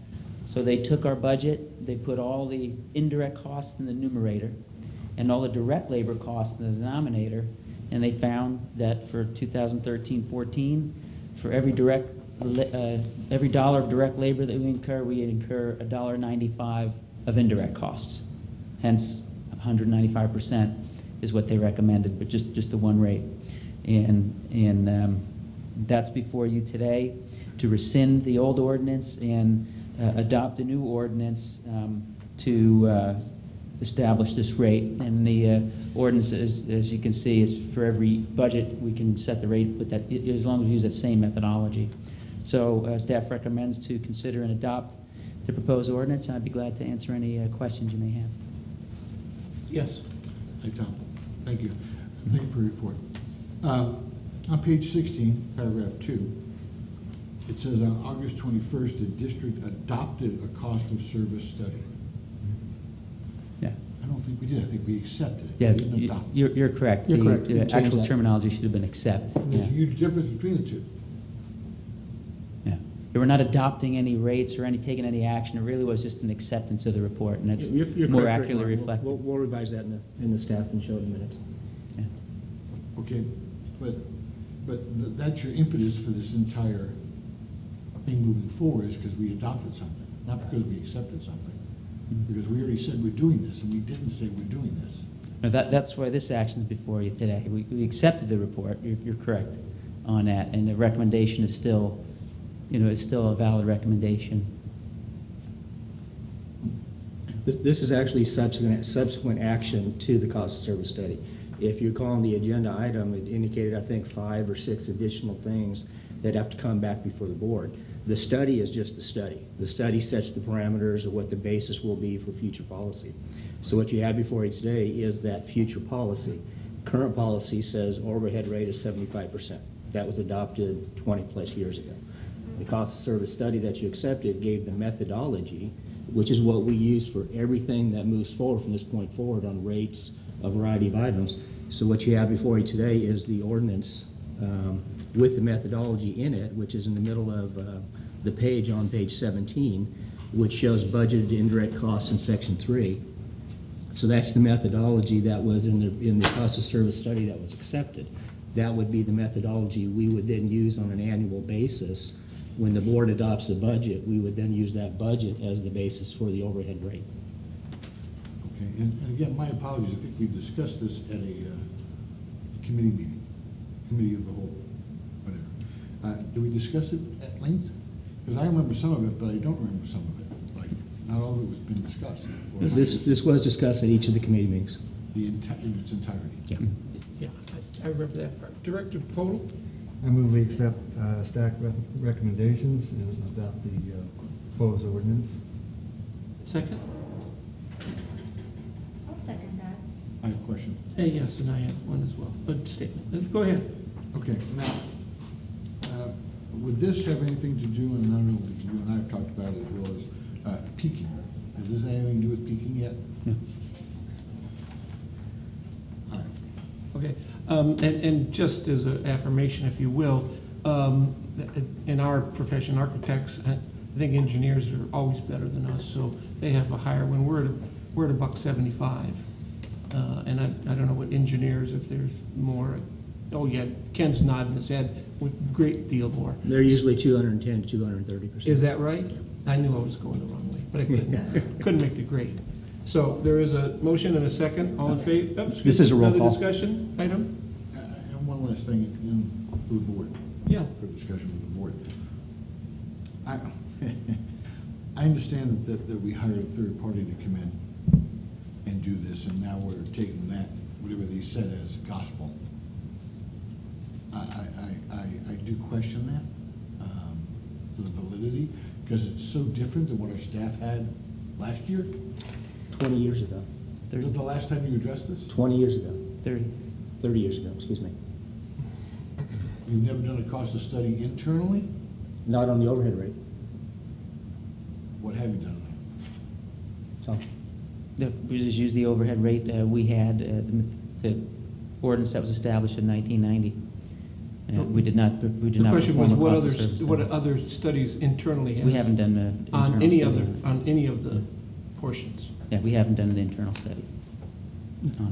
So they took our budget, they put all the indirect costs in the numerator and all the direct labor costs in the denominator, and they found that for 2013-14, for every dollar of direct labor that we incur $1.95 of indirect costs. Hence, 195% is what they recommended, but just the one rate. And that's before you today to rescind the old ordinance and adopt a new ordinance to establish this rate. And the ordinance, as you can see, is for every budget we can set the rate with that, as long as we use that same methodology. So staff recommends to consider and adopt the proposed ordinance, and I'd be glad to answer any questions you may have. Yes. Hi, Tom. Thank you. Thank you for your report. On page 16, paragraph 2, it says on August 21st, the district adopted a cost of service study. Yeah. I don't think we did. I think we accepted it. Yeah, We didn't adopt. you're correct. You're The- correct. You The can change actual that. terminology should have been accept. And there's a Yeah. huge difference between the two. Yeah. We're not adopting any rates or taking any action. It really was just an acceptance of the report, and that's You're more correct, Rick. accurately We'll- reflected. We'll revise that in the staff and show it in minutes. Yeah. Okay, but that's your impetus for this entire thing moving forward is because we adopted something, not because we accepted something. Because we already said we're doing this, and we didn't say we're doing this. No, that's why this action's before you today. We accepted the report, you're correct on that, and the recommendation is still, is still a valid recommendation. This is actually subsequent action to the cost of service study. If you call on the agenda item, it indicated, I think, 5 or 6 additional things that have to come back before the board. The study is just the study. The study sets the parameters of what the basis will be for future policy. So what you have before you today is that future policy. Current policy says overhead rate is 75%. That was adopted 20-plus years ago. The cost of service study that you accepted gave the methodology, which is what we use for everything that moves forward from this point forward on rates, a variety of items. So what you have before you today is the ordinance with the methodology in it, which is in the middle of the page on page 17, which shows budgeted indirect costs in section 3. So that's the methodology that was in the cost of service study that was accepted. That would be the methodology we would then use on an annual basis. When the board adopts the budget, we would then use that budget as the basis for the overhead rate. Okay, and again, my apologies, I think we discussed this at a committee meeting, committee of the whole, whatever. Did we discuss it at length? Because I remember some of it, but I don't remember some of it. Like, not all of it was been discussed. Or This was discussed at each of the committee meetings. in its entirety. Yeah. Yeah, I remember that part. Director Podel? I move we accept staff recommendations and adopt the proposed ordinance. Second? I'll second that. I have a question. Yes, and I have one as well. A statement. Go ahead. Okay, now, would this have anything to do, and I know that you and I have talked about it as well as peaking? Has this anything to do with peaking yet? No. All right. Okay, and just as an affirmation, if you will, in our profession, architects, I think engineers are always better than us, so they have a higher one. We're at $1.75, and I don't know what engineers, if there's more. Oh yeah, Ken's nodding his head. Great deal more. They're usually 210 to 230%. Is that right? I knew I was going the wrong way, but I couldn't make the grade. So there is a motion and a second. All in favor? Oh, excuse This is a me, roll call. Another discussion item? And one last thing, for the board. Yeah. For discussion with the board. I understand that we hired a third party to come in and do this, and now we're taking that, whatever they said, as gospel. I do question that, the validity, because it's so different than what our staff had last year. 20 years ago. Was it the last time you addressed this? 20 years ago. 30. 30 years ago, excuse me. You've never done a cost of study internally? Not on the overhead rate. What have you done So, We just used the overhead rate we had, the ordinance that was established in 1990. We did not The question was, perform a what cost of service what study. other studies internally have? We haven't done an On internal any study. other, on any of the portions? Yeah, we haven't done an internal study.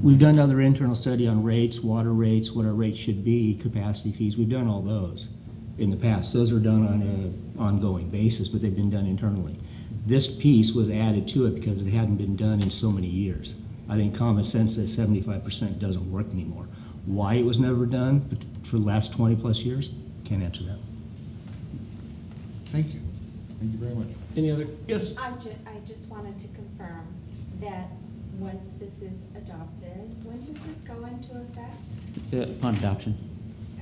we've done other internal study on rates, water rates, what our rates should be, capacity fees. We've done all those in the past. Those are done on an ongoing basis, but they've been done internally. This piece was added to it because it hadn't been done in so many years. I think common sense says 75% doesn't work anymore. Why it was never done for the last 20-plus years, can't answer that. Thank you. Thank you very much. Any other, yes? I just wanted to confirm that once this is adopted, when does this go into effect? Upon adoption,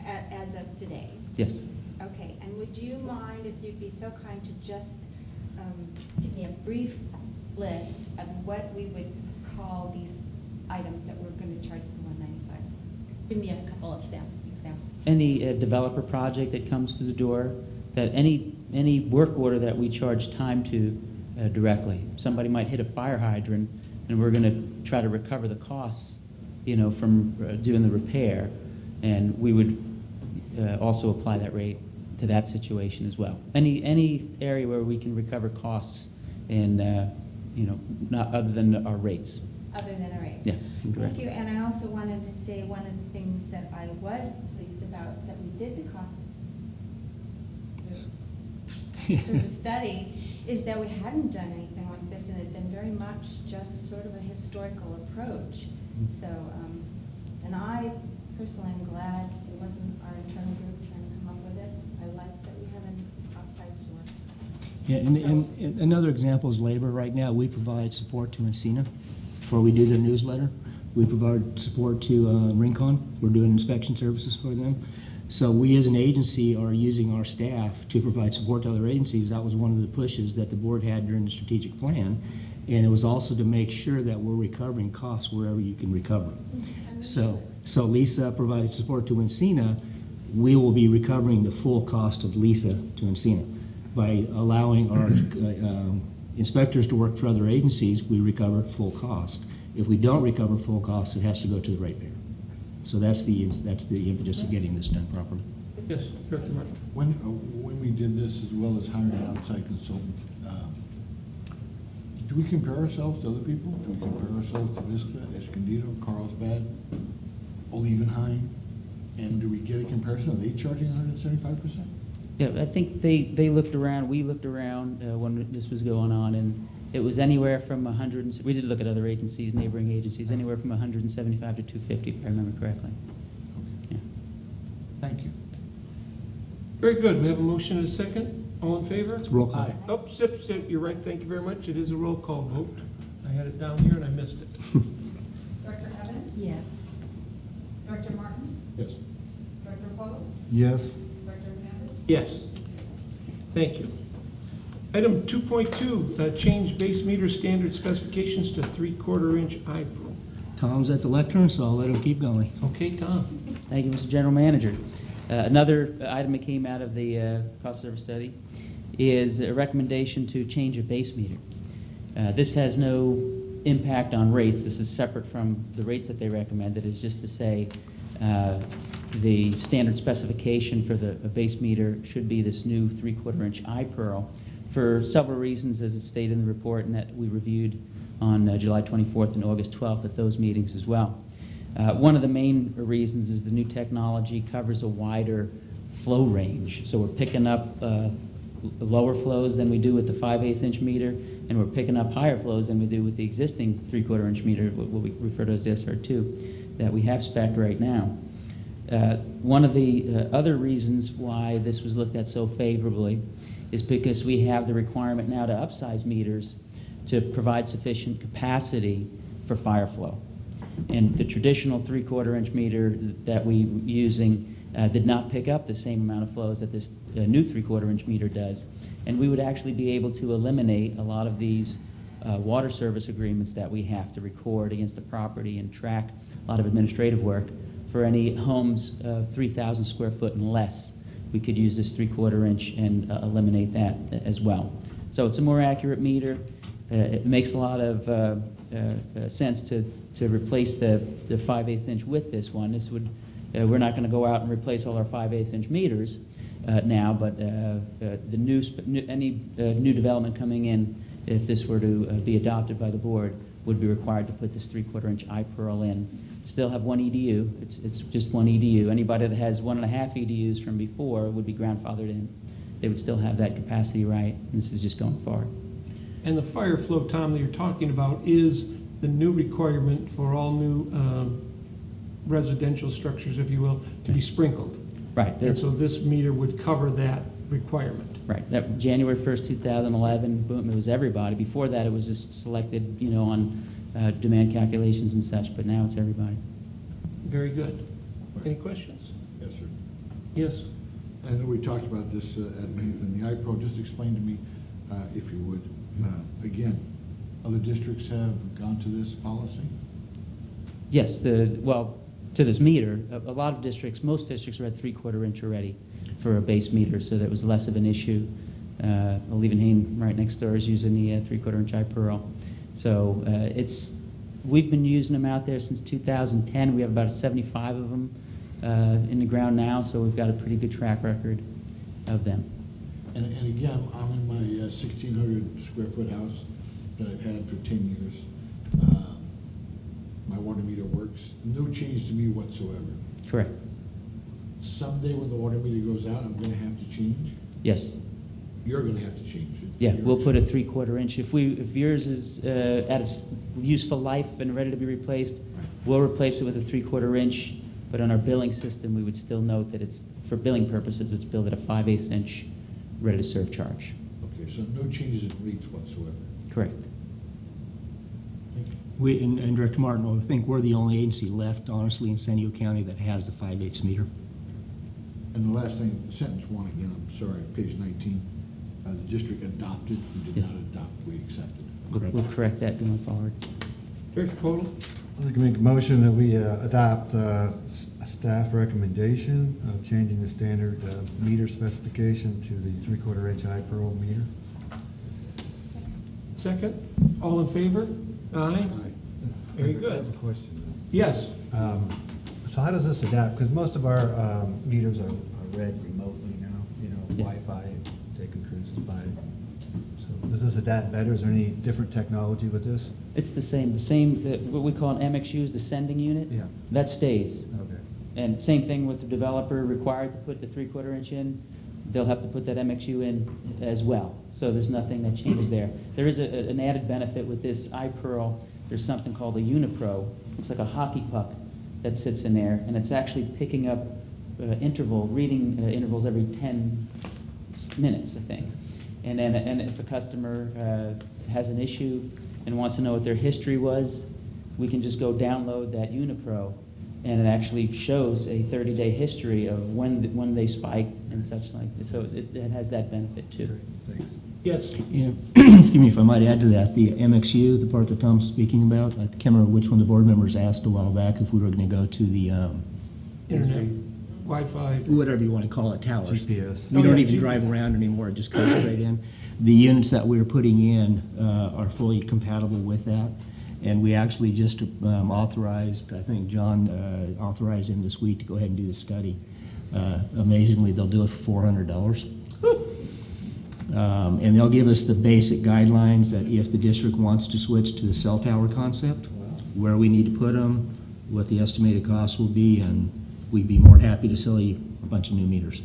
As of today? yes. Okay, and would you mind if you'd be so kind to just give me a brief list of what we would call these items that we're going to charge the $195? Give me a couple of examples. developer project that comes through the door, that any work order that we charge time to directly. Somebody might hit a fire hydrant, and we're going to try to recover the costs, from doing the repair, and we would also apply that rate to that situation as well. Any area where we can recover costs and, not other than our rates. Other than a rate? Yeah, from direct. Thank you, and I also wanted to say one of the things that I was pleased about, that we did the cost of study, is that we hadn't done anything like this, and it had been very much just sort of a historical approach. So, and I personally am glad it wasn't our internal group trying to come up with it. I like that we have an outside source. Yeah, and another example is labor. Right now, we provide support to Encina, where we do their newsletter. We provide support to Rincon. We're doing inspection services for them. So we as an agency are using our staff to provide support to other agencies. That was one of the pushes that the board had during the strategic plan. And it was also to make sure that we're recovering costs wherever you can recover. So Lisa provided support to Encina. We will be recovering the full cost of Lisa to Encina. By allowing our inspectors to work for other agencies, we recover full cost. If we don't recover full cost, it has to go to the ratepayer. So that's the impetus of getting this done properly. Yes, Director Martin. When we did this, as well as hiring an outside consultant, do we compare ourselves to other people? Do we compare ourselves to Vista, Escondido, Carlsbad, Olevenheim? And do we get a comparison? Are they charging 175%? Yeah, I think they looked around, we looked around when this was going on, and it was anywhere from we did look at other agencies, neighboring agencies, anywhere from 175 to 250, if I remember correctly. Okay. Yeah. Thank you. Very good. We have a motion and a second. All in favor? Roll call. Aye. Oh, sip. You're right. Thank you very much. It is a roll call vote. I had it down here and I missed it. Director Evans? Yes. Director Martin? Yes. Director Polo? Yes. Director Hernandez? Yes. Thank you. Item 2.2, change base meter standard specifications to 3/4 inch eye-pro. Tom's at the lectern, so I'll let him keep going. Okay, Tom. Thank you, Mr. General Manager. Another item that came out of the cost service study is a recommendation to change a base meter. This has no impact on rates. This is separate from the rates that they recommended. It's just to say the standard specification for the base meter should be this new 3/4 inch eye-pearl for several reasons, as it's stated in the report, and that we reviewed on July 24th and August 12th at those meetings as well. One of the main reasons is the new technology covers a wider flow range. So we're picking up lower flows than we do with the 5/8 inch meter, and we're picking up higher flows than we do with the existing 3/4 inch meter, what we refer to as the SR2, that we have spec'd right now. One of the other reasons why this was looked at so favorably is because we have the requirement now to upsize meters to provide sufficient capacity for fire flow. And the traditional 3/4 inch meter that we were using did not pick up the same amount of flows that this new 3/4 inch meter does. And we would actually be able to eliminate a lot of these water service agreements that we have to record against the property and track a lot of administrative work for any homes 3,000 square foot and less. We could use this 3/4 inch and eliminate that as well. So it's a more accurate meter. It makes a lot of sense to replace the 5/8 inch with this one. This would, we're not going to go out and replace all our 5/8 inch meters now, but any new development coming in, if this were to be adopted by the board, would be required to put this 3/4 inch eye-pearl in. Still have one EDU. It's just one EDU. Anybody that has 1.5 EDUs from before would be grandfathered in. They would still have that capacity right. This is just going forward. And the fire flow, Tom, that you're talking about is the new requirement for all new residential structures, if you will, to be sprinkled. Right. And so this meter would cover that requirement. Right. That January 1st, 2011, boom, it was everybody. Before that, it was just selected, on demand calculations and such, but now it's everybody. Very good. Any questions? Yes, sir. Yes. I know we talked about this at length in the iPro. Just explain to me, if you would, again, other districts have gone to this policy? Yes, to this meter. A lot of districts, most districts are at 3/4 inch already for a base meter, so that was less of an issue. Olevenhain, right next door, is using the 3/4 inch iPearl. So we've been using them out there since 2010. We have about 75 of them in the ground now, so we've got a pretty good track record of them. And again, I'm in my 1,600 square foot house that I've had for 10 years. My water meter works, no change to me whatsoever. Correct. Someday when the water meter goes out, I'm gonna have to change. Yes. You're gonna have to change it. Yeah, we'll put a 3/4 inch. If yours is at its useful life and ready to be replaced, we'll replace it with a 3/4 inch. But on our billing system, we would still note that it's, for billing purposes, it's billed at a 5/8 inch ready-to-serve charge. Okay, so no changes in rates whatsoever. Correct. And Director Martin, I think we're the only agency left, honestly, in San Diego County that has the 5/8 meter. And the last thing, sentence one again, I'm sorry, page 19, the district adopted, we did Yes. not adopt, we accepted. We'll correct that going forward. Director Podel? I'd like to make a motion that we adopt staff recommendation of changing the standard meter specification to the 3/4 inch iPearl meter. Second? All in favor? Aye? Very I have good. a question. Yes. So how does this adapt? Because most of our meters are read remotely now, Yes. Wi-Fi, taking cruises by. So does this adapt better? Is there any different technology with this? It's the same, what we call an MXU is the sending unit. Yeah. That stays. Okay. And same thing with the developer required to put the 3/4 inch in, they'll have to put that MXU in as well. So there's nothing that changes there. There is an added benefit with this iPearl. There's something called a Unipro. It's like a hockey puck that sits in there, and it's actually picking up reading intervals every 10 minutes, I think. And then, if a customer has an issue and wants to know what their history was, we can just go download that Unipro, and it actually shows a 30-day history of when they spiked and such like. So it has that benefit too. Thanks. Yes. Yeah, excuse me if I might add to that, the MXU, the part that Tom's speaking about, I can't remember which one the board members asked a while back if we were going to go to the, Internet, Wi-Fi. whatever you want to call it, towers. GPS. We Oh, don't yeah, even GPS. drive around anymore, it just comes right in. The units that we're putting in are fully compatible with that. And we actually just authorized, I think John authorized him this week to go ahead and do the study. Amazingly, they'll do it for $400. And they'll give us the basic guidelines that if the district wants to switch to the cell tower concept, where we need to put them, what the estimated cost will be, and we'd be more than happy to sell you a bunch of new meters.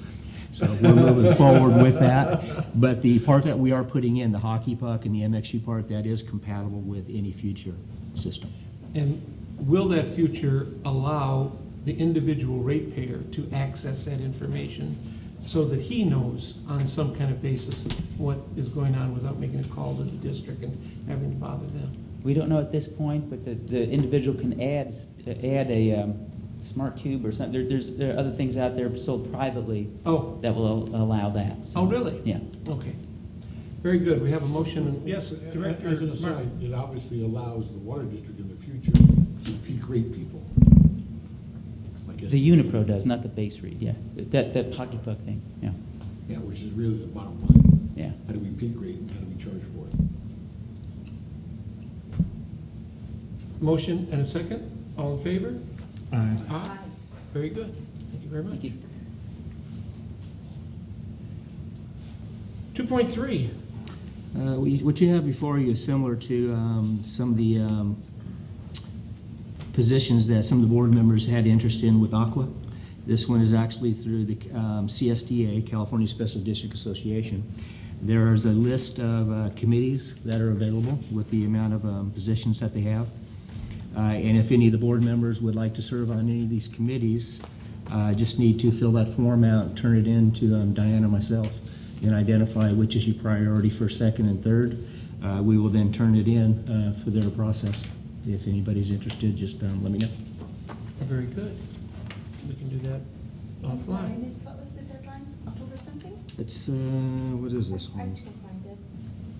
So we're moving forward with that. But the part that we are putting in, the hockey puck and the MXU part, that is compatible with any future system. And will that future allow the individual ratepayer to access that information so that he knows on some kind of basis what is going on without making a call to the district and having to bother them? We don't know at this point, but the individual can add a smart cube or something. There are other things out there sold privately Oh, that will allow that. So, oh, really? Yeah. Okay. Very good. We have a motion, and yes, Director As an aside, Martin. it obviously allows the water district in the future to peak rate people. Like The Unipro does, not the base read, yeah. That hockey puck thing, yeah. Yeah, which is really the bottom line. Yeah. How do we peak rate and how do we charge for it? Motion and a second. All in favor? Aye. Aye. Very good. Thank you very much. Thank you. 2.3. What you have before you is similar to some of the positions that some of the board members had interest in with Aqua. This one is actually through the CSDA, California Special District Association. There's a list of committees that are available with the amount of positions that they have. And if any of the board members would like to serve on any of these committees, just need to fill that form out and turn it in to Diana or myself and identify which is your priority for second and third. We will then turn it in for their process. If anybody's interested, just let me know. Very good. We can do that I'm sorry, offline. Miss, what was the deadline? October something? It's, what is this I one? can find it.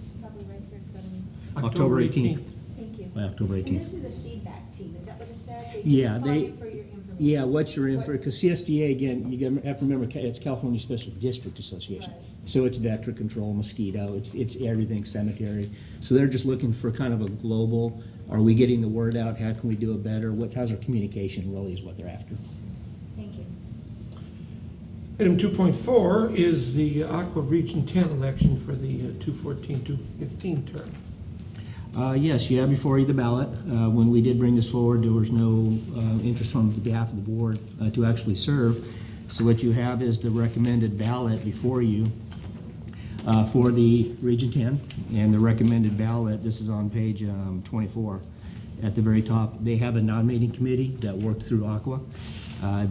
It's probably right here in front of me. October 18th. Thank you. October And 18th. this is a feedback team, is that what it said? They just Yeah, call they- you for your information. Yeah, what you're in for, because CSDA, again, you have to remember, it's California Special District Association. Right. So it's vector control, mosquito, it's everything, cemetery. So they're just looking for kind of a global, are we getting the word out? How can we do it better? How's our communication really is what they're after. Thank you. Item 2.4 is the Aqua Region 10 election for the 214-215 term. Yes, you have before you the ballot. When we did bring this forward, there was no interest from behalf of the board to actually serve. So what you have is the recommended ballot before you for the Region 10. And the recommended ballot, this is on page 24 at the very top. They have a nominating committee that worked through Aqua.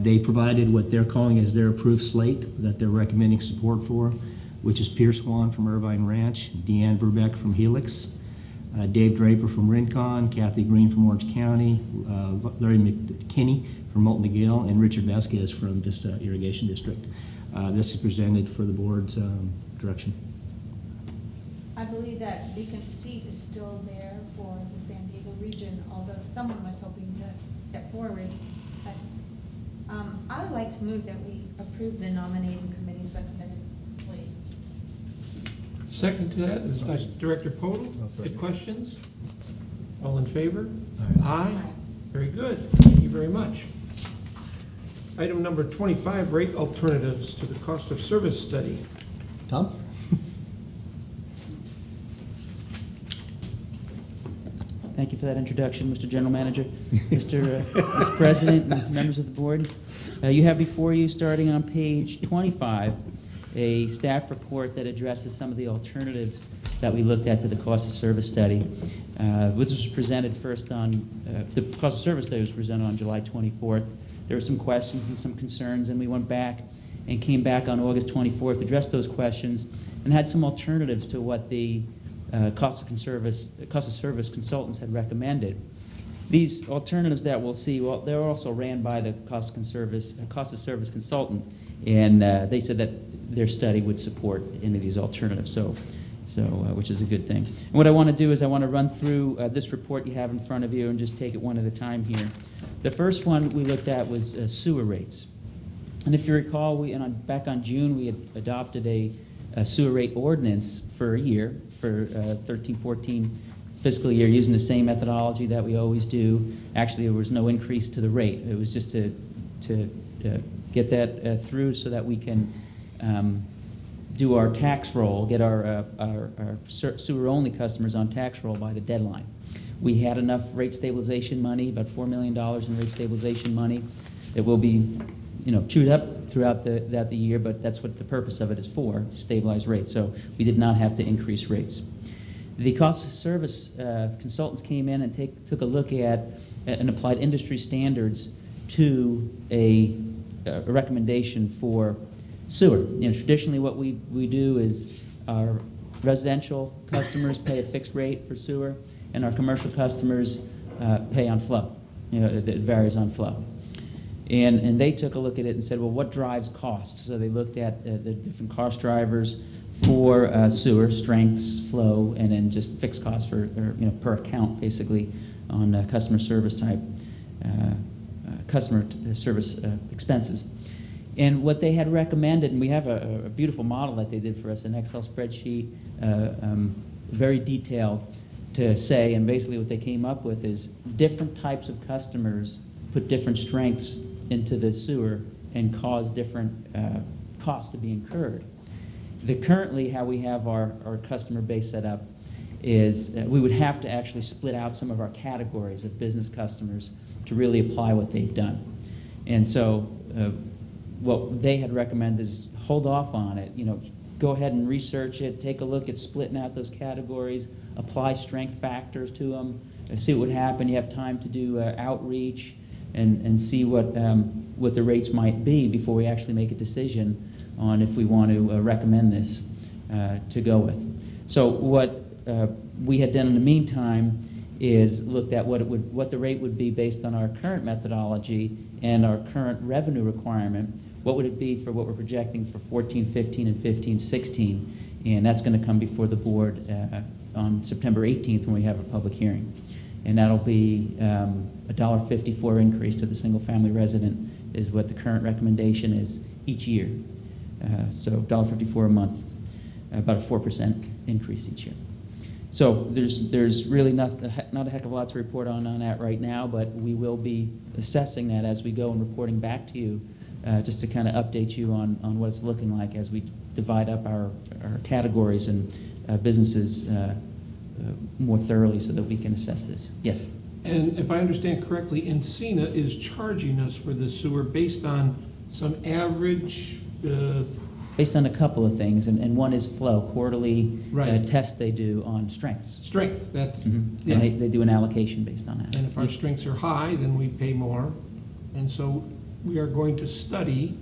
They provided what they're calling as their approved slate that they're recommending support for, which is Pierce Swan from Irvine Ranch, Deanne Verbeck from Helix, Dave Draper from Rincon, Kathy Green from Orange County, Larry McKinney from Molten McGill, and Richard Vasquez from Vista Irrigation District. This is presented for the board's direction. I believe that vacant seat is still there for the San Diego region, although someone was hoping to step forward. But I would like to move that we approve the nominating committee's recommended slate. Second to that is Director Podel. I'll second. Any questions? All in favor? Aye. Aye. Very good. Thank you very much. Item number 25, rate alternatives to the cost of service study. Tom? Thank you for that introduction, Mr. General Manager, Mr. President, and members of the board. You have before you, starting on page 25, a staff report that addresses some of the alternatives that we looked at to the cost of service study. Which was presented first on, the cost of service study was presented on July 24th. There were some questions and some concerns, and we went back and came back on August 24th, addressed those questions, and had some alternatives to what the cost of service consultants had recommended. These alternatives that we'll see, well, they're also ran by the cost of service consultant, and they said that their study would support any of these alternatives, so which is a good thing. And what I want to do is I want to run through this report you have in front of you and just take it one at a time here. The first one we looked at was sewer rates. And if you recall, back on June, we had adopted a sewer rate ordinance for a year, for 13-14 fiscal year, using the same methodology that we always do. Actually, there was no increase to the rate. It was just to get that through so that we can do our tax roll, get our sewer-only customers on tax roll by the deadline. We had enough rate stabilization money, about $4 million in rate stabilization money. It will be, chewed up throughout the year, but that's what the purpose of it is for, to stabilize rates. So we did not have to increase rates. The cost of service consultants came in and took a look at and applied industry standards to a recommendation for sewer. Traditionally what we do is our residential customers pay a fixed rate for sewer, and our commercial customers pay on flow. It varies on flow. And they took a look at it and said, well, what drives costs? So they looked at the different cost drivers for sewer, strengths, flow, and then just fixed costs for, per account, basically, on customer service type, service expenses. And what they had recommended, and we have a beautiful model that they did for us, an Excel spreadsheet, very detailed to say, and basically what they came up with is different types of customers put different strengths into the sewer and cause different costs to be incurred. Currently, how we have our customer base set up is we would have to actually split out some of our categories of business customers to really apply what they've done. And so what they had recommended is hold off on it, go ahead and research it, take a look at splitting out those categories, apply strength factors to them, see what would happen. You have time to do outreach and see what the rates might be before we actually make a decision on if we want to recommend this to go with. So what we had done in the meantime is looked at what the rate would be based on our current methodology and our current revenue requirement. What would it be for what we're projecting for 14-15 and 15-16? And that's going to come before the board on September 18th when we have a public hearing. and that'll be $1.54 increase to the single-family resident is what the current recommendation is each year. So $1.54 a month, about a 4% increase each year. So there's really not a heck of a lot to report on that right now, but we will be assessing that as we go and reporting back to you, just to kind of update you on what it's looking like as we divide up our categories and businesses more thoroughly so that we can assess this. Yes? And if I understand correctly, Encina is charging us for the sewer based on some average, Based on a couple of things, and one is flow, quarterly Right. test they do on strengths. strength, that's, Mm-hmm. yeah. And they do an allocation based on that. And if our strengths are high, then we pay more. And so we are going to study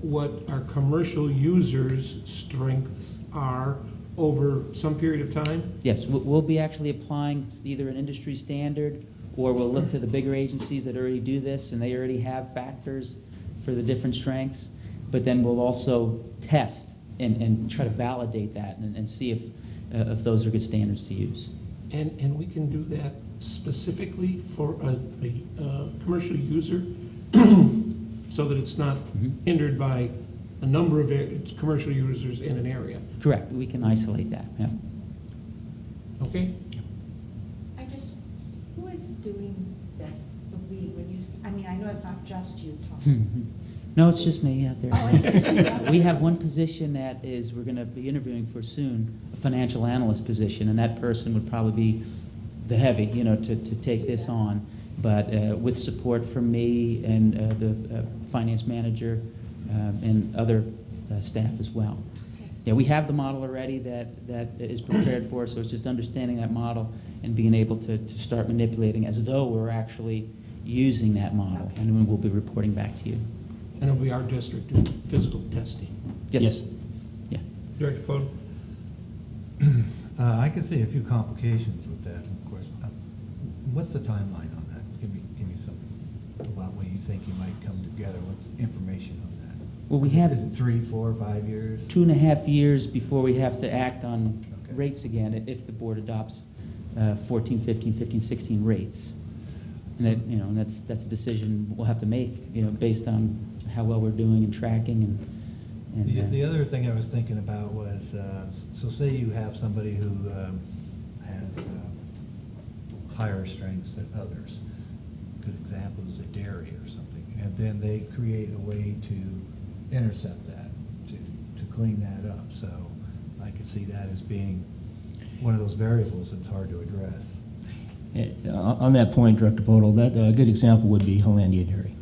what our commercial users' strengths are over some period of time. Yes, we'll be actually applying either an industry standard, or we'll look to the bigger agencies that already do this, and they already have factors for the different strengths. But then we'll also test and try to validate that and see if those are good standards to use. And we can do that specifically for a commercial user so that it's not hindered by a number of commercial users in an area. Correct, we can isolate that, yeah. Okay? Who is doing this, when you, I mean, I know it's not just you, Tom. No, it's just me out there. Oh, it's just you. We have one position that we're going to be interviewing for soon, a financial analyst position, and that person would probably be the heavy, to take this on. But with support from me and the finance manager and other staff as well. Yeah, we have the model already that is prepared for us, so it's just understanding that model and being able to start manipulating as though we're actually using that model, and then we'll be reporting back to you. And it'll be our district doing physical testing. Yes. Yeah. Director Poto? I can see a few complications with that, of course. What's the timeline on that? Give me something about when you think you might come together. What's information on that? Well, we have Is it 3, 4, 5 years? 2.5 years before we have to act on Okay. rates again if the board adopts 14, 15, 15, 16 rates. And that, and that's a decision we'll have to make, based on how well we're doing and tracking and. The other thing I was thinking about was, so say you have somebody who has higher strengths than others. Good example is a dairy or something, and then they create a way to intercept that, to clean that up. So I could see that as being one of those variables that's hard to address. On that point, Director Podol, that a good example would be Hollandia Dairy.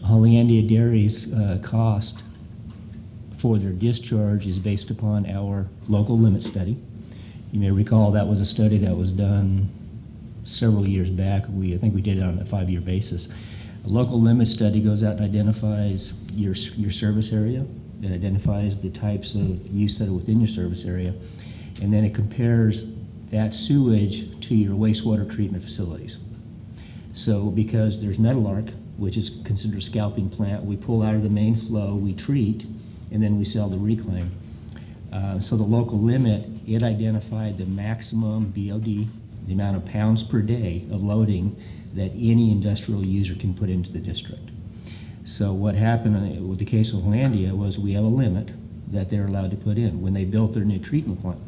Hollandia Dairy's cost for their discharge is based upon our local limit study. You may recall that was a study that was done several years back. I think we did it on a 5-year basis. A local limit study goes out and identifies your service area. It identifies the types of use that are within your service area, and then it compares that sewage to your wastewater treatment facilities. So because there's Metalark, which is considered a scalping plant, we pull out of the main flow, we treat, and then we sell the reclaim. So the local limit, it identified the maximum BOD, the amount of pounds per day of loading that any industrial user can put into the district. So what happened with the case of Hollandia was we have a limit that they're allowed to put in. When they built their new treatment plant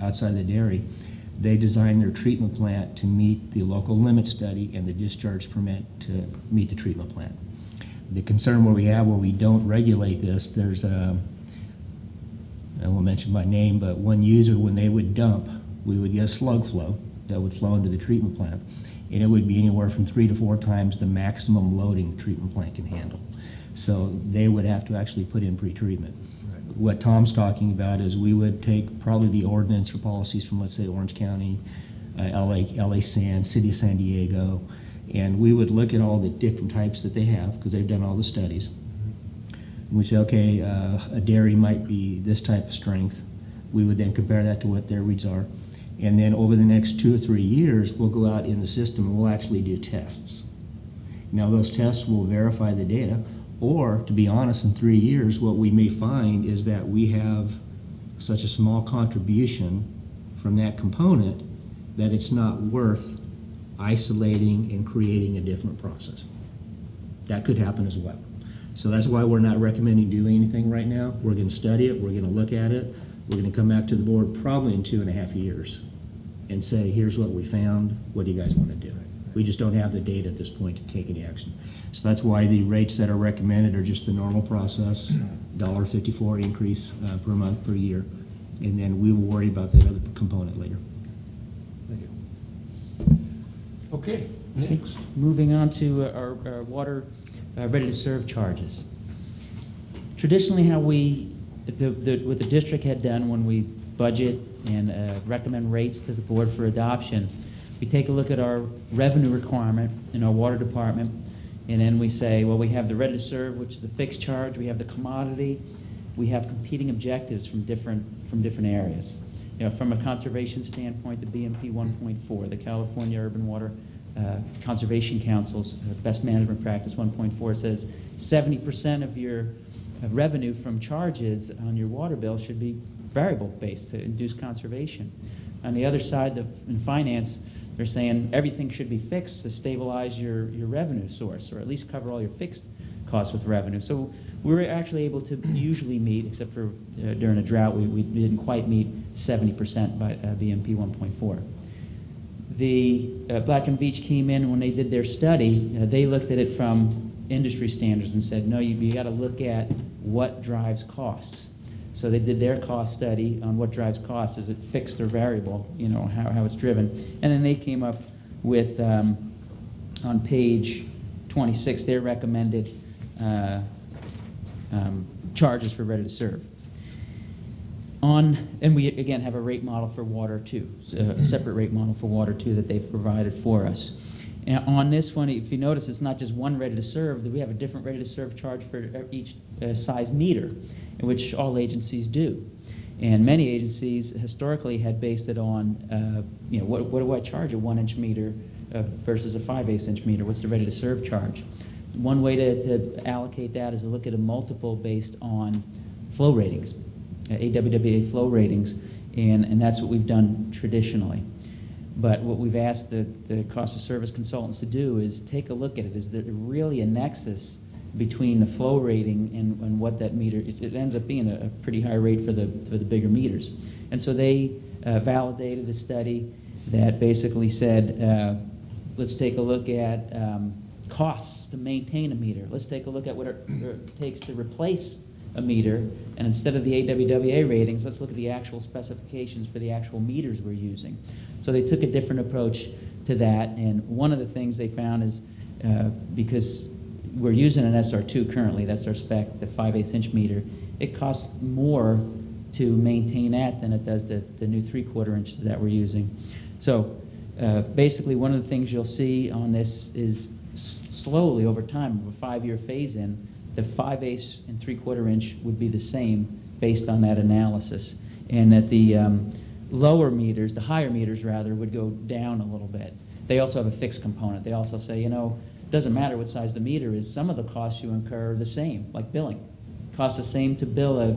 outside the dairy, they designed their treatment plant to meet the local limit study and the discharge permit to meet the treatment plant. The concern where we don't regulate this, there's I won't mention my name, but one user, when they would dump, we would get a slug flow that would flow into the treatment plant, and it would be anywhere from 3 to 4 times the maximum loading the treatment plant can handle. So they would have to actually put in pre-treatment. What Tom's talking about is we would take probably the ordinance or policies from, let's say, Orange County, LA San, City of San Diego, and we would look at all the different types that they have, because they've done all the studies. And we'd say, okay, a dairy might be this type of strength. We would then compare that to what their reads are. And then over the next 2 or 3 years, we'll go out in the system and we'll actually do tests. Now those tests will verify the data, or to be honest, in 3 years, what we may find is that we have such a small contribution from that component that it's not worth isolating and creating a different process. That could happen as well. So that's why we're not recommending doing anything right now. We're going to study it, we're going to look at it, we're going to come back to the board probably in 2.5 years and say, here's what we found, what do you guys want to do? We just don't have the data at this point to take any action. So that's why the rates that are recommended are just the normal process, $1.54 increase per month per year, and then we will worry about that other component later. Thank you. Okay, next. Moving on to our water ready-to-serve charges. Traditionally, how what the district had done when we budget and recommend rates to the board for adoption, we take a look at our revenue requirement in our water department, and then we say, well, we have the ready-to-serve, which is a fixed charge, we have the commodity, we have competing objectives from different areas. You know, from a conservation standpoint, the BMP 1.4, the California Urban Water Conservation Council's best management practice 1.4 says 70% of your revenue from charges on your water bill should be variable based to induce conservation. On the other side, in finance, they're saying everything should be fixed to stabilize your revenue source, or at least cover all your fixed costs with revenue. So we're actually able to usually meet, except for during a drought, we didn't quite meet 70% by BMP 1.4. The Black and Veatch came in when they did their study, they looked at it from industry standards and said, no, you got to look at what drives costs. So they did their cost study on what drives costs. Is it fixed or variable? You know, how it's driven. And then they came up with, on page 26, their recommended charges for ready to serve. And we again have a rate model for water too, so a separate rate model for water too that they've provided for us. And on this one, if you notice, it's not just one ready to serve. We have a different ready to serve charge for each size meter, which all agencies do. And many agencies historically had based it on, you know, what do I charge a 1-inch meter versus a 5/8 inch meter? What's the ready to serve charge? One way to allocate that is to look at a multiple based on flow ratings, AWWA flow ratings, and that's what we've done traditionally. But what we've asked the cost of service consultants to do is take a look at it. Is there really a nexus between the flow rating and what that meter, it ends up being a pretty high rate for the bigger meters. And so they validated a study that basically said, let's take a look at costs to maintain a meter. Let's take a look at what it takes to replace a meter, and instead of the AWWA ratings, let's look at the actual specifications for the actual meters we're using. So they took a different approach to that, and one of the things they found is because we're using an SR2 currently, that's our spec, the 5/8 inch meter, it costs more to maintain that than it does the new 3/4 inches that we're using. So basically one of the things you'll see on this is slowly over time, of a 5-year phase-in, the 5/8 and 3/4 inch would be the same based on that analysis, and that the lower meters, the higher meters rather, would go down a little bit. They also have a fixed component. They also say, you know, it doesn't matter what size the meter is, some of the costs you incur are the same, like billing. It costs the same to bill a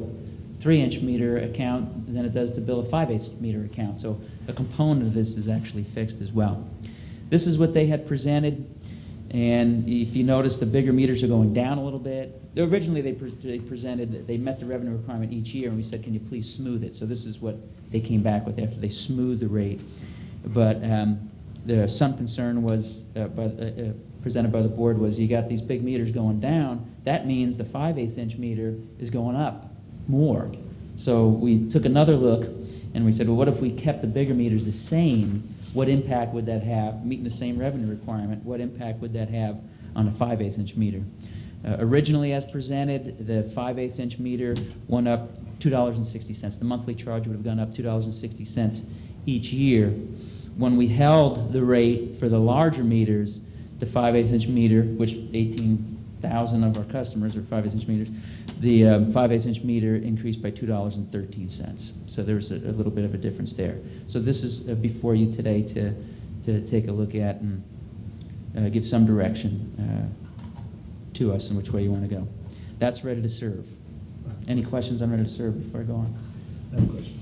3-inch meter account than it does to bill a 5/8 meter account. So a component of this is actually fixed as well. This is what they had presented. And if you notice, the bigger meters are going down a little bit. Originally, they presented that they met the revenue requirement each year, and we said, can you please smooth it? So this is what they came back with after they smoothed the rate. But some concern was, presented by the board, was you got these big meters going down. That means the 5/8 inch meter is going up more. So we took another look, and we said, well, what if we kept the bigger meters the same? What impact would that have, meeting the same revenue requirement, what impact would that have on a 5/8 inch meter? Originally as presented, the 5/8 inch meter went up $2.60. The monthly charge would have gone up $2.60 each year. When we held the rate for the larger meters, the 5/8 inch meter, which 18,000 of our customers are 5/8 inch meters, the 5/8 inch meter increased by $2.13. So there's a little bit of a difference there. So this is before you today to take a look at and give some direction to us in which way you want to go. That's ready to serve. Any questions on ready to serve before I go on? I have a question.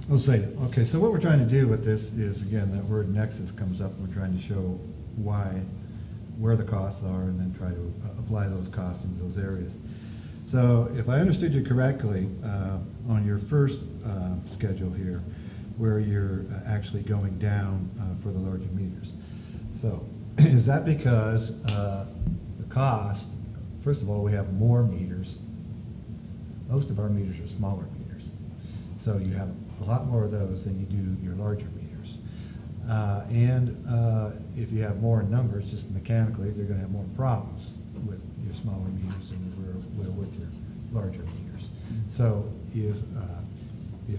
We'll say it. Okay, so what we're trying to do with this is, again, that word nexus comes up, and we're trying to show where the costs are, and then try to apply those costs into those areas. So if I understood you correctly, on your first schedule here, where you're actually going down for the larger meters. So is that because the cost, first of all, we have more meters. Most of our meters are smaller meters. So you have a lot more of those than you do your larger meters. If you have more numbers, just mechanically, they're going to have more problems with your smaller meters than you will with your larger meters. So is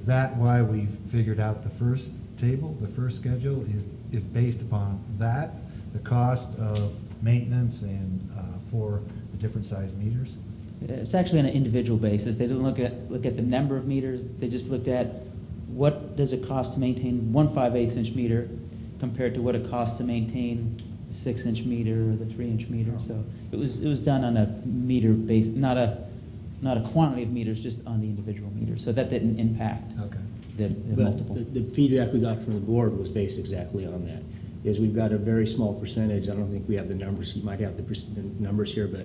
that why we've figured out the first table, the first schedule is based upon that, the cost of maintenance and for the different size meters? It's actually on an individual basis. They didn't look at the number of meters. They just looked at what does it cost to maintain one 5/8 inch meter compared to what it costs to maintain a 6-inch meter or the 3-inch meter. So it was done on a meter base, not a quantity of meters, just on the individual meters. So that didn't impact Okay. the But multiple. the feedback we got from the board was based exactly on that, is we've got a very small percentage, I don't think we have the numbers, you might have the numbers here, but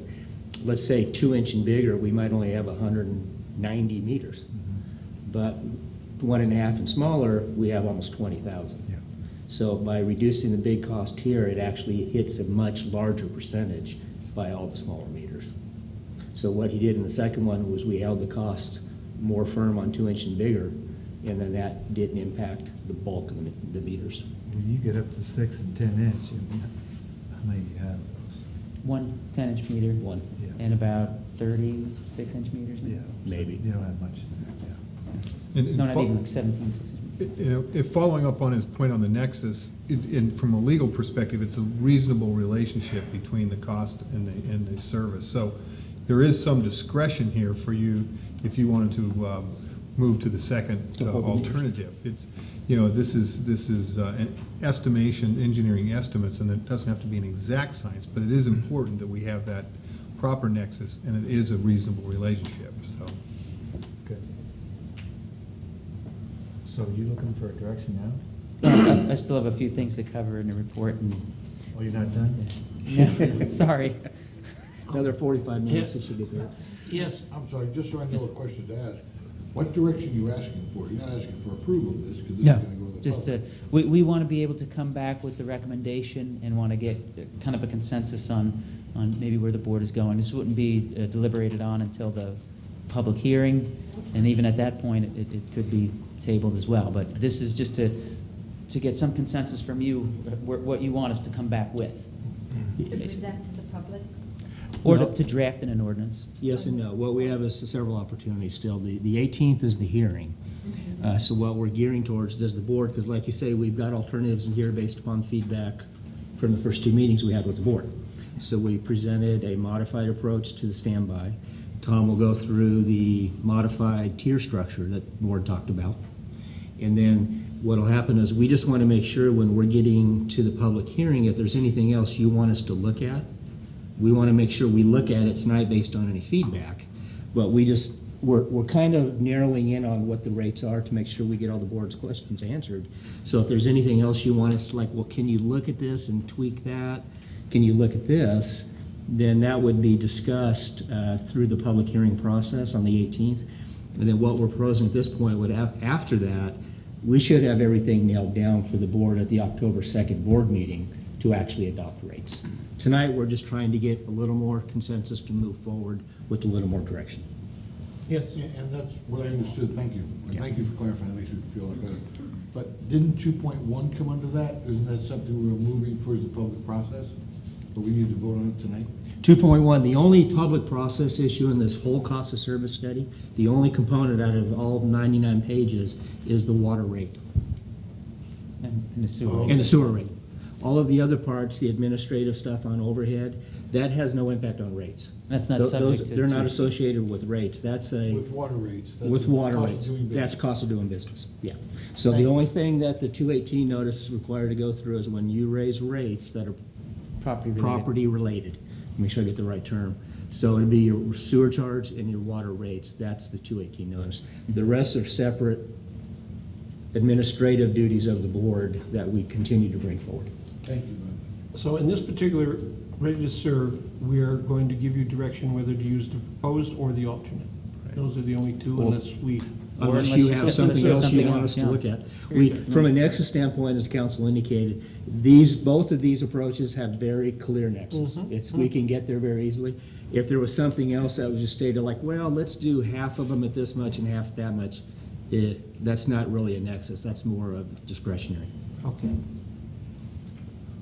let's say 2-inch and bigger, we might only have 190 meters. But 1.5 and smaller, we have almost 20,000. Yeah. So by reducing the big cost here, it actually hits a much larger percentage by all the smaller meters. So what he did in the second one was we held the cost more firm on 2-inch and bigger, and then that didn't impact the bulk of the meters. When you get up to 6 and 10 inch, how many do you have of those? One 10-inch meter. One. Yeah. And about 36-inch meters. Yeah. Maybe. You don't have much in there, yeah. And No, not even like 17, 16. You know, if following up on his point on the nexus, from a legal perspective, it's a reasonable relationship between the cost and the service. So there is some discretion here for you if you wanted to move to the second alternative. It's, you know, this is an estimation, engineering estimates, and it doesn't have to be an exact science, but it is important that we have that proper nexus, and it is a reasonable relationship, so. Good. So you looking for a direction now? I still have a few things to cover in the report. And Oh, you're not done? no, sorry. Another 45 minutes, it should get there. Yes, I'm sorry, just so I know what question to ask. What direction are you asking for? You're not asking for approval of this, because this is No, going to go to the just, public. we want to be able to come back with the recommendation and want to get kind of a consensus on maybe where the board is going. This wouldn't be deliberated on until the public hearing, and even at that point, it could be tabled as well. But this is just to get some consensus from you, what you want us to come back with. To basically. present to the public? Or Well- to draft in an ordinance. Yes and no. What we have is several opportunities still. The 18th is the hearing. So what we're gearing towards does the board, because like you say, we've got alternatives in here based upon feedback from the first 2 meetings we had with the board. So we presented a modified approach to the standby. Tom will go through the modified tier structure that the board talked about. And then what'll happen is we just want to make sure when we're getting to the public hearing, if there's anything else you want us to look at, we want to make sure we look at it tonight based on any feedback. But we're kind of narrowing in on what the rates are to make sure we get all the board's questions answered. So if there's anything else you want us, like, well, can you look at this and tweak that? Can you look at this? Then that would be discussed through the public hearing process on the 18th. And then what we're proposing at this point would after that, we should have everything nailed down for the board at the October 2nd board meeting to actually adopt rates. Tonight, we're just trying to get a little more consensus to move forward with a little more direction. yes. Yeah, and that's what I understood, thank you. And thank you for clarifying, it makes me feel like better. But didn't 2.1 come under that? Isn't that something we were moving towards the public process? But we need to vote on it tonight? 2.1, the only public process issue in this whole cost of service study, the only component out of all 99 pages is the water rate And the sewer. and the sewer rate. All of the other parts, the administrative stuff on overhead, that has no impact on rates. That's not Those- subject to. They're not associated with rates. That's With water rates? that's with the water cost of rates. doing business. That's cost of doing business, yeah. So Thank the you. only thing that the 218 notice is required to go through is when you raise rates that are Property related. property related. Make sure I get the right term. So it'd be your sewer charge and your water rates. That's the 218 notice. The rest are separate administrative duties of the board that we continue to bring forward. Thank you, Bob. So in this particular ready to serve, we are going to give you direction whether to use the proposed or the alternate. Those are the only two unless we, Or Unless unless you you have have something else you something want else, us to yeah. look at. Very We, good. from a nexus standpoint, as council indicated, both of these approaches have very clear nexus. We can get there very easily. If there was something else that was just stated like, well, let's do half of them at this much and half at that much, that's not really a nexus, that's more of discretionary. okay.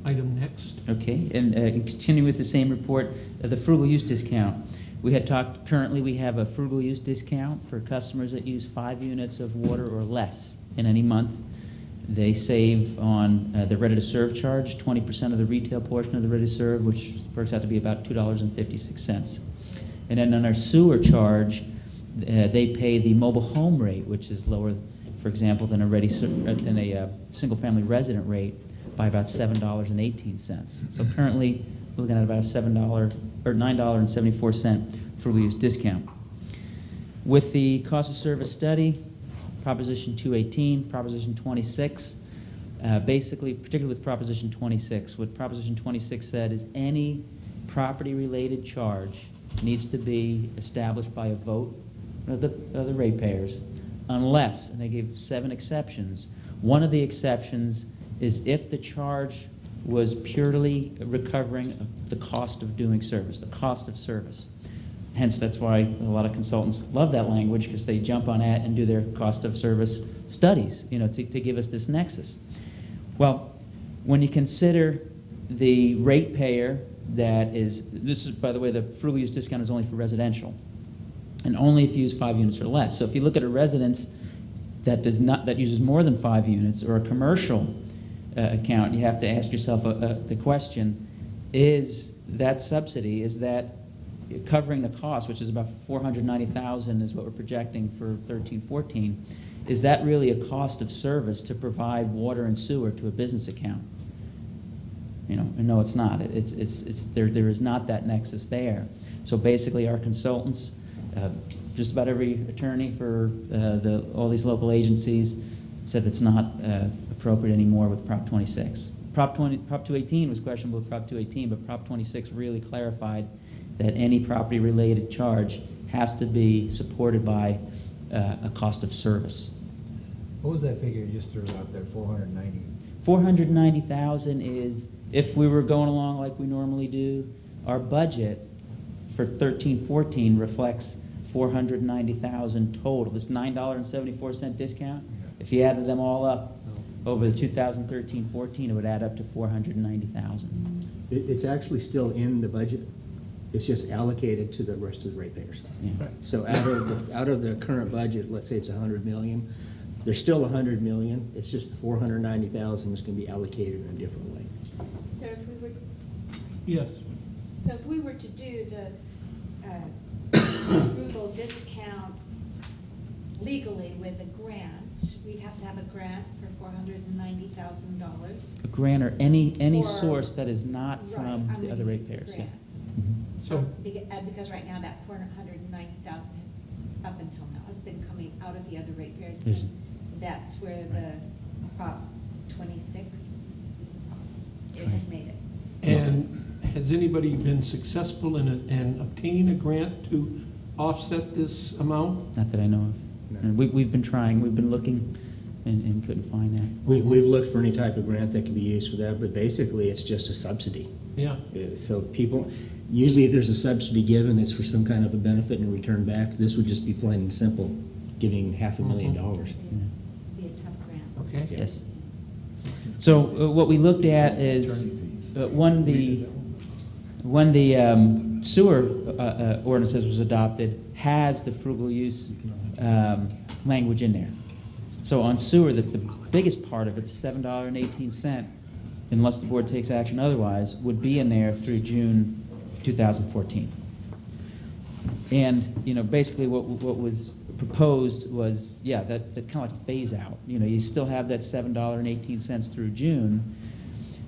Item next. Okay, and continuing with the same report, the frugal use discount. We had talked, currently we have a frugal use discount for customers that use 5 units of water or less in any month. They save on the ready-to-serve charge, 20% of the retail portion of the ready-to-serve, which works out to be about $2.56. And then on our sewer charge, they pay the mobile home rate, which is lower, for example, than a single-family resident rate by about $7.18. So currently, we're looking at about a $7 or $9.74 frugal use discount. With the cost of service study, Proposition 218, Proposition 26, basically, particularly with Proposition 26, what Proposition 26 said is any property-related charge needs to be established by a vote of the ratepayers, unless, and they gave 7 exceptions. One of the exceptions is if the charge was purely recovering the cost of doing service, the cost of service. Hence, that's why a lot of consultants love that language, because they jump on that and do their cost of service studies, to give us this nexus. Well, when you consider the ratepayer that is, this is, by the way, the frugal use discount is only for residential, and only if you use 5 units or less. So if you look at a residence that uses more than 5 units, or a commercial account, you have to ask yourself the question, is that subsidy, is that covering the cost, which is about $490,000 is what we're projecting for 13-14, is that really a cost of service to provide water and sewer to a business account? And no, it's not. There is not that nexus there. So basically, our consultants, just about every attorney for all these local agencies, said it's not appropriate anymore with Prop 26. Prop 218 was questionable with Prop 218, but Prop 26 really clarified that any property-related charge has to be supported by a cost of service. What was that figure you just threw out there, 490? 490,000 is, if we were going along like we normally do, our budget for 13-14 reflects 490,000 total. This $9.74 discount, if you added them all up over the 2013-14, it would add up to 490,000. It's actually still in the budget. It's just allocated to the rest of the ratepayers. Yeah. So out of the current budget, let's say it's 100 million, there's still 100 million. It's just the 490,000 is going to be allocated in a different way. So if we were, Yes. so if we were to do the frugal discount legally with a grant, we'd have to have a grant for $490,000. A grant or any Or- source that is not Right, from I'm the gonna other use the ratepayers. Yeah. grant. So, Because right now, that 490,000 has, up until now, has been coming out of the other ratepayers. Is- That's where the Prop 26 is the problem. It has made it. and has anybody been successful in obtaining a grant to offset this amount? Not that I know of. No. And we've been trying, we've been looking and couldn't find that. We've looked for any type of grant that can be used for that, but basically, it's just a subsidy. Yeah. So people, usually if there's a subsidy given, it's for some kind of a benefit and return back. This would just be plain and simple, giving $500,000. Be a tough grant. Okay. Yes. So what we looked at is, when the sewer ordinances was adopted, has the frugal use language in there. So on sewer, the biggest part of it, the $7.18, unless the board takes action otherwise, would be in there through June 2014. And, basically what was proposed was, that kind of like a phase out. You still have that $7.18 through June.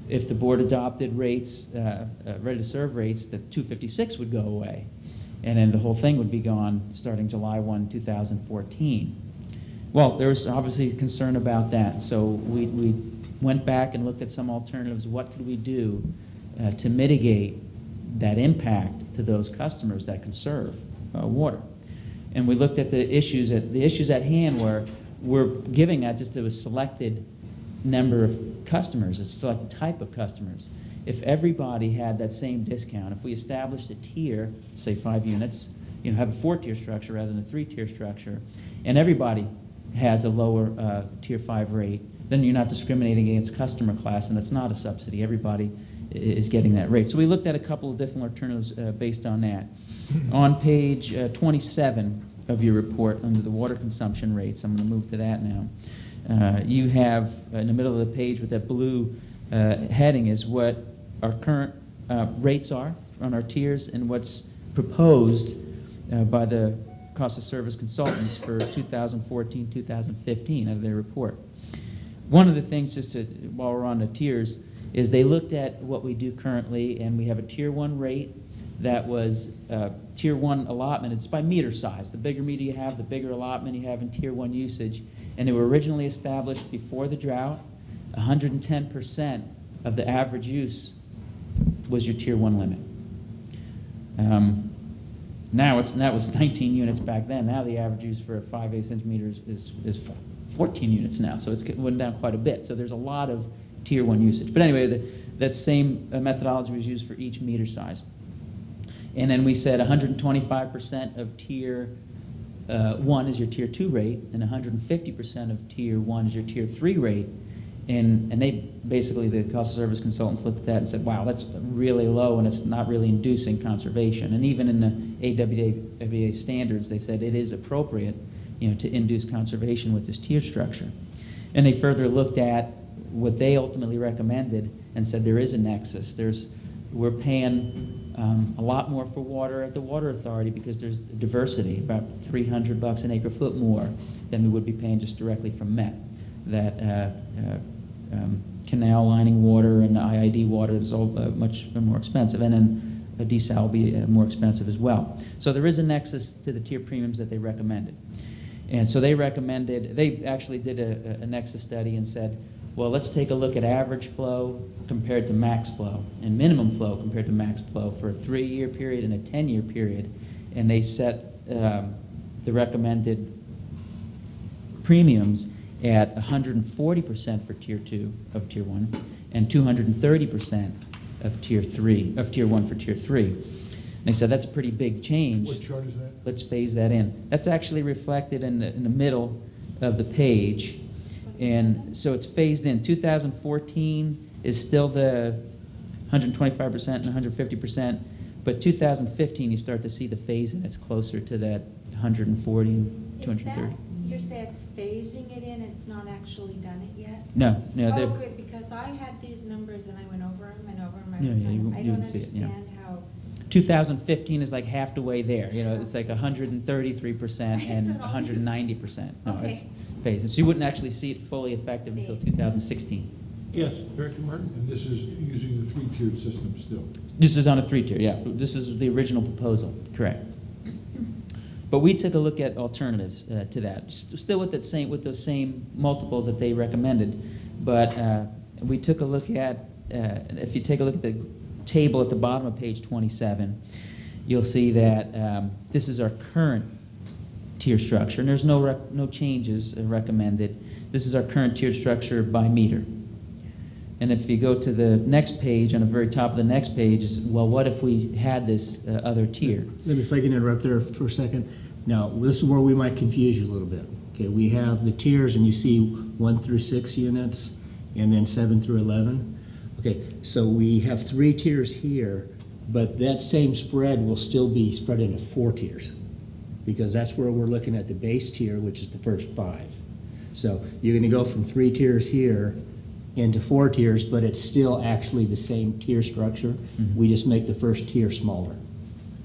If the board adopted rates, ready-to-serve rates, the $2.56 would go away. And then the whole thing would be gone starting July 1, 2014. Well, there was obviously concern about that, so we went back and looked at some alternatives. What could we do to mitigate that impact to those customers that conserve water? And we looked at the issues at hand where we're giving that just to a selected number of customers, a selected type of customers. If everybody had that same discount, if we established a tier, say 5 units, have a 4-tier structure rather than a 3-tier structure, and everybody has a lower tier 5 rate, then you're not discriminating against customer class, and it's not a subsidy. Everybody is getting that rate. So we looked at a couple of different alternatives based on that. On page 27 of your report, under the water consumption rates, I'm going to move to that now. You have, in the middle of the page with that blue heading, is what our current rates are on our tiers and what's proposed by the cost of service consultants for 2014, 2015 out of their report. One of the things, just to, while we're on the tiers, is they looked at what we do currently, and we have a tier 1 rate that was tier 1 allotment. It's by meter size. The bigger meter you have, the bigger allotment you have in tier 1 usage. And they were originally established before the drought. 110% of the average use was your tier 1 limit. Now that was 19 units back then. Now the average use for a 5/8 inch meter is 14 units now, so it's went down quite a bit. So there's a lot of tier 1 usage. But anyway, that same methodology was used for each meter size. And then we said 125% of tier 1 is your tier 2 rate, and 150% of tier 1 is your tier 3 rate. And they basically, the cost of service consultants looked at that and said, wow, that's really low and it's not really inducing conservation. And even in the AWA standards, they said it is appropriate, to induce conservation with this tier structure. And they further looked at what they ultimately recommended and said there is a nexus. We're paying a lot more for water at the Water Authority because there's diversity, about $300 an acre foot more than we would be paying just directly from MET. That canal lining water and IID water is all much more expensive, and then a desal will be more expensive as well. So there is a nexus to the tier premiums that they recommended. And so they actually did a nexus study and said, well, let's take a look at average flow compared to max flow and minimum flow compared to max flow for a 3-year period and a 10-year period. And they set the recommended premiums at 140% for tier 2 of tier 1 and 230% of tier 1 for tier 3. And they said that's a pretty big change. What chart is that? Let's phase that in. That's actually reflected in the middle of the page. And so it's phased in. 2014 is still the 125% and 150%, but 2015 you start to see the phase in. It's closer to that 140 and 230. You're saying it's phasing it in, it's not actually done it yet? No, Oh, good, because I had these numbers and I went over them and over them. Yeah, yeah, you I would don't see it, yeah. understand how. 2015 is like half the way there. It's like 133% and 190%. No, Okay. it's phased. So you wouldn't actually see it fully effective until 2016. Yes, Director Martin? And this is using the 3-tiered system still. This is on a 3-tier, yeah. This is the original proposal, correct. But we took a look at alternatives to that, still with those same multiples that they recommended. But we took a look at, if you take a look at the table at the bottom of page 27, you'll see that this is our current tier structure, and there's no changes recommended. This is our current tier structure by meter. And if you go to the next page, on the very top of the next page, is, well, what if we had this other tier? If I can interrupt there for a second. Now, this is where we might confuse you a little bit. Okay, we have the tiers, and you see 1 through 6 units, and then 7 through 11. Okay, so we have 3 tiers here, but that same spread will still be spread into 4 tiers, because that's where we're looking at the base tier, which is the first 5. So you're going to go from 3 tiers here into 4 tiers, but it's still actually the same tier structure. Mm-hmm. We just make the first tier smaller,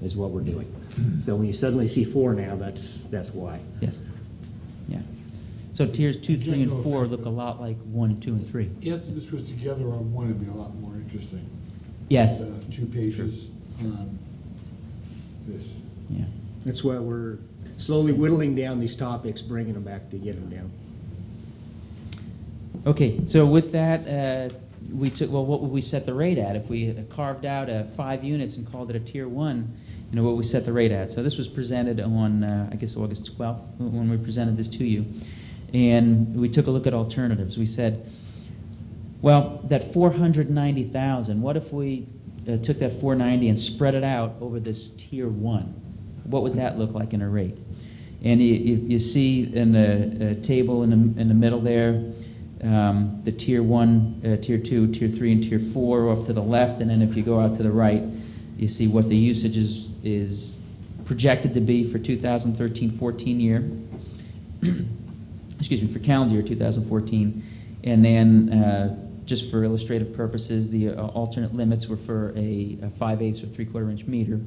is what we're doing. So when you suddenly see 4 now, that's why. Yes. Yeah. So tiers 2, 3, and 4 look a lot like 1, 2, and 3. Yes, If this was together on one, it'd be a lot more interesting. Yes. 2 pages on this. Yeah. That's why we're slowly whittling down these topics, bringing them back to get them down. Okay, so with that, we took, well, what would we set the rate at? If we carved out 5 units and called it a Tier 1, what would we set the rate at? So this was presented on, I guess, August 12th, when we presented this to you. And we took a look at alternatives. We said, well, that 490,000, what if we took that 490 and spread it out over this Tier 1? What would that look like in a rate? And you see in the table in the middle there, the Tier 1, Tier 2, Tier 3, and Tier 4 off to the left, and then if you go out to the right, you see what the usage is projected to be for 2013-14 year. Excuse me, for calendar year 2014. And then, just for illustrative purposes, the alternate limits were for a 5/8 or 3/4 inch meter.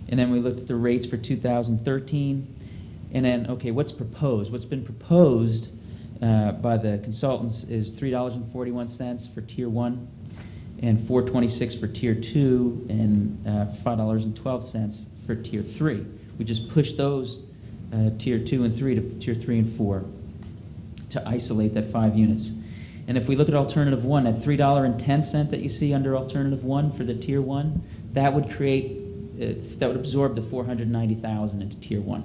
And then we looked at the rates for 2013. And then, okay, what's proposed? What's been proposed by the consultants is $3.41 for Tier 1, and $4.26 for Tier 2, and $5.12 for Tier 3. We just pushed those Tier 2 and 3 to Tier 3 and 4 to isolate that 5 units. And if we look at Alternative 1, that $3.10 that you see under Alternative 1 for the Tier 1, that would create, that would absorb the 490,000 into Tier 1.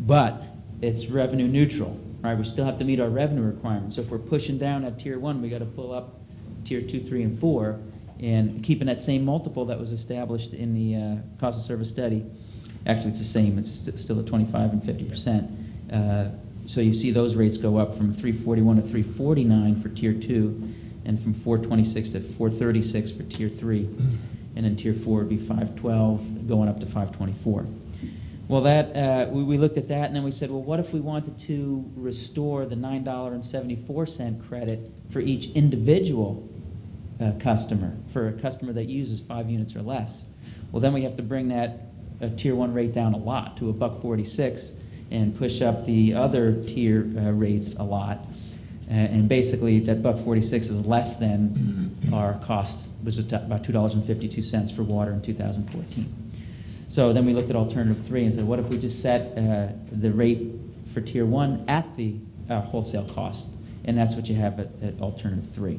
But it's revenue neutral, right? We still have to meet our revenue requirements. So if we're pushing down at Tier 1, we got to pull up Tier 2, 3, and 4, and keeping that same multiple that was established in the cost of service study. Actually, it's the same. It's still at 25 and 50%. So you see those rates go up from 341 to 349 for Tier 2, and from 426 to 436 for Tier 3. And then Tier 4 would be 512, going up to 524. Well, that we looked at that, and then we said, well, what if we wanted to restore the $9.74 credit for each individual customer, for a customer that uses 5 units or less? Well, then we have to bring that Tier 1 rate down a lot, to $1.46, and push up the other tier rates a lot. And basically, that $1.46 is less than our cost, was about $2.52 for water in 2014. So then we looked at Alternative 3 and said, what if we just set the rate for Tier 1 at the wholesale cost? And that's what you have at Alternative 3.